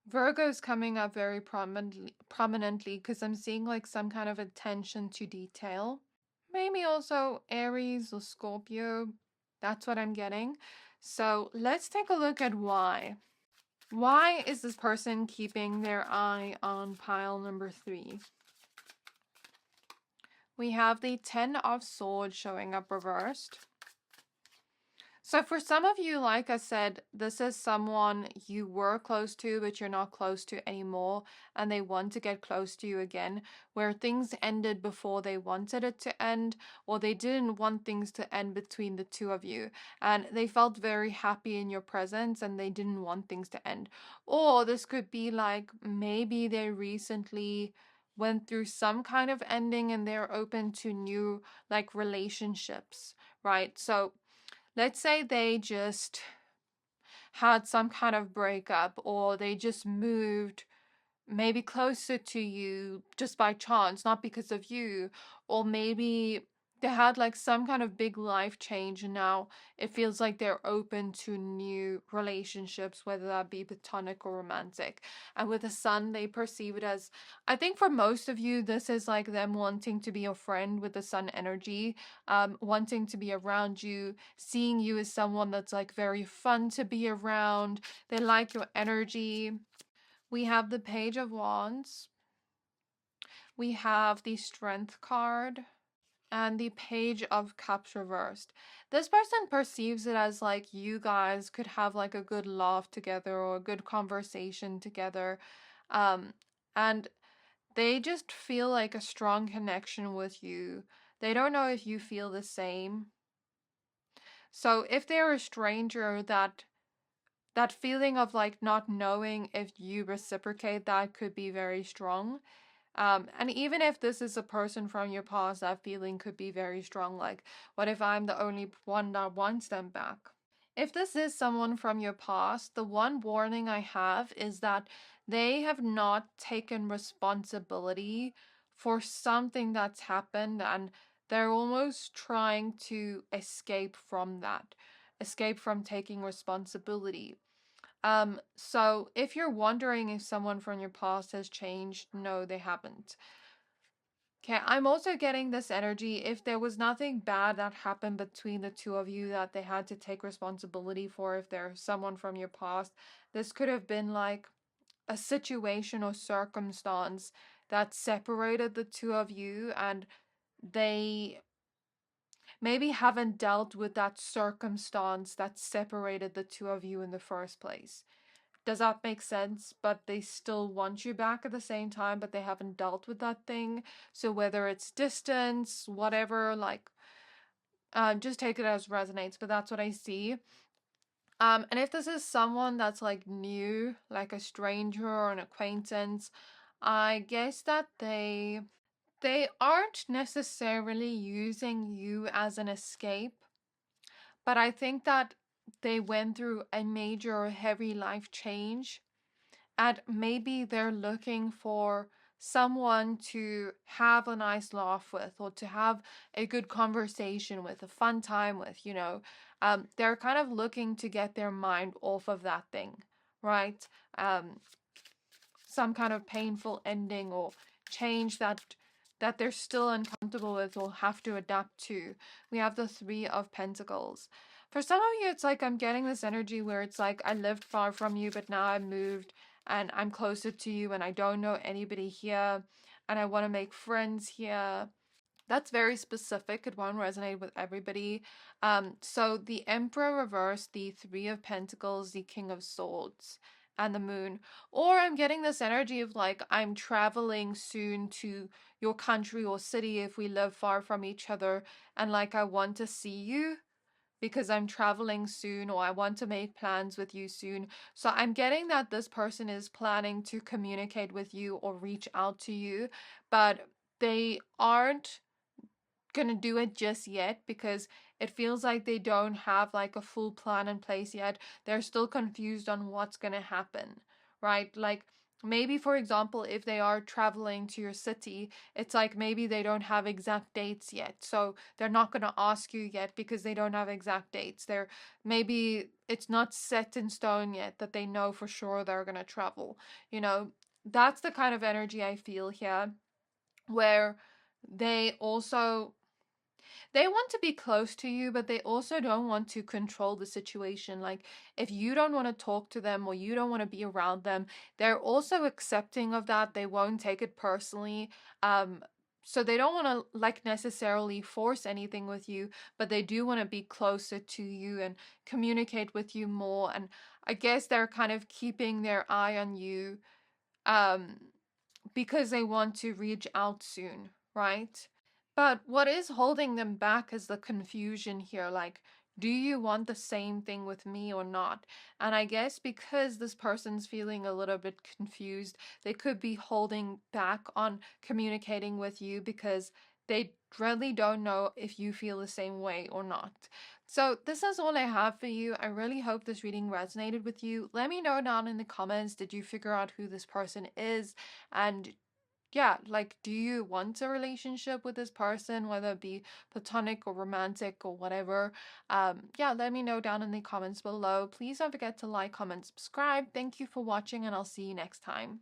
Speaker 1: Virgo is coming up very prominently because I'm seeing like some kind of attention to detail. Maybe also Aries or Scorpio. That's what I'm getting. So let's take a look at why. Why is this person keeping their eye on pile number 3? We have the 10 of Swords showing up reversed. So for some of you, like I said, this is someone you were close to, but you're not close to anymore, and they want to get close to you again, where things ended before they wanted it to end, or they didn't want things to end between the two of you, and they felt very happy in your presence, and they didn't want things to end. Or this could be like, maybe they recently went through some kind of ending, and they're open to new, like, relationships, right? So let's say they just had some kind of breakup, or they just moved maybe closer to you just by chance, not because of you, or maybe they had like some kind of big life change and now it feels like they're open to new relationships, whether that be platonic or romantic. And with the sun, they perceive it as, I think for most of you, this is like them wanting to be a friend with the sun energy, wanting to be around you, seeing you as someone that's like very fun to be around. They like your energy. We have the Page of Wands. We have the Strength card and the Page of Cups reversed. This person perceives it as like you guys could have like a good laugh together or a good conversation together. And they just feel like a strong connection with you. They don't know if you feel the same. So if they're a stranger, that feeling of like not knowing if you reciprocate that could be very strong. And even if this is a person from your past, that feeling could be very strong. Like, what if I'm the only one that wants them back? If this is someone from your past, the one warning I have is that they have not taken responsibility for something that's happened, and they're almost trying to escape from that, escape from taking responsibility. So if you're wondering if someone from your past has changed, no, they haven't. Okay, I'm also getting this energy. If there was nothing bad that happened between the two of you that they had to take responsibility for, if there's someone from your past, this could have been like a situation or circumstance that separated the two of you, and they maybe haven't dealt with that circumstance that separated the two of you in the first place. Does that make sense? But they still want you back at the same time, but they haven't dealt with that thing. So whether it's distance, whatever, like, just take it as resonates, but that's what I see. And if this is someone that's like new, like a stranger or an acquaintance, I guess that they aren't necessarily using you as an escape, but I think that they went through a major heavy life change, and maybe they're looking for someone to have a nice laugh with, or to have a good conversation with, a fun time with, you know. They're kind of looking to get their mind off of that thing, right? Some kind of painful ending or change that they're still uncomfortable with or have to adapt to. We have the 3 of Pentacles. For some of you, it's like I'm getting this energy where it's like I lived far from you, but now I moved and I'm closer to you and I don't know anybody here and I want to make friends here. That's very specific. It won't resonate with everybody. So the Emperor reversed, the 3 of Pentacles, the King of Swords, and the Moon. Or I'm getting this energy of like I'm traveling soon to your country or city if we live far from each other, and like I want to see you because I'm traveling soon, or I want to make plans with you soon. So I'm getting that this person is planning to communicate with you or reach out to you, but they aren't gonna do it just yet, because it feels like they don't have like a full plan in place yet. They're still confused on what's gonna happen, right? Like maybe, for example, if they are traveling to your city, it's like maybe they don't have exact dates yet, so they're not gonna ask you yet because they don't have exact dates. They're maybe it's not set in stone yet that they know for sure they're gonna travel. You know, that's the kind of energy I feel here, where they also they want to be close to you, but they also don't want to control the situation. Like, if you don't want to talk to them or you don't want to be around them, they're also accepting of that. They won't take it personally. So they don't want to like necessarily force anything with you, but they do want to be closer to you and communicate with you more. And I guess they're kind of keeping their eye on you, um, because they want to reach out soon, right? But what is holding them back is the confusion here. Like, do you want the same thing with me or not? And I guess because this person's feeling a little bit confused, they could be holding back on communicating with you because they really don't know if you feel the same way or not. So this is all I have for you. I really hope this reading resonated with you. Let me know down in the comments, did you figure out who this person is? And yeah, like, do you want a relationship with this person, whether it be platonic or romantic or whatever? Yeah, let me know down in the comments below. Please don't forget to like, comment, subscribe. Thank you for watching, and I'll see you next time.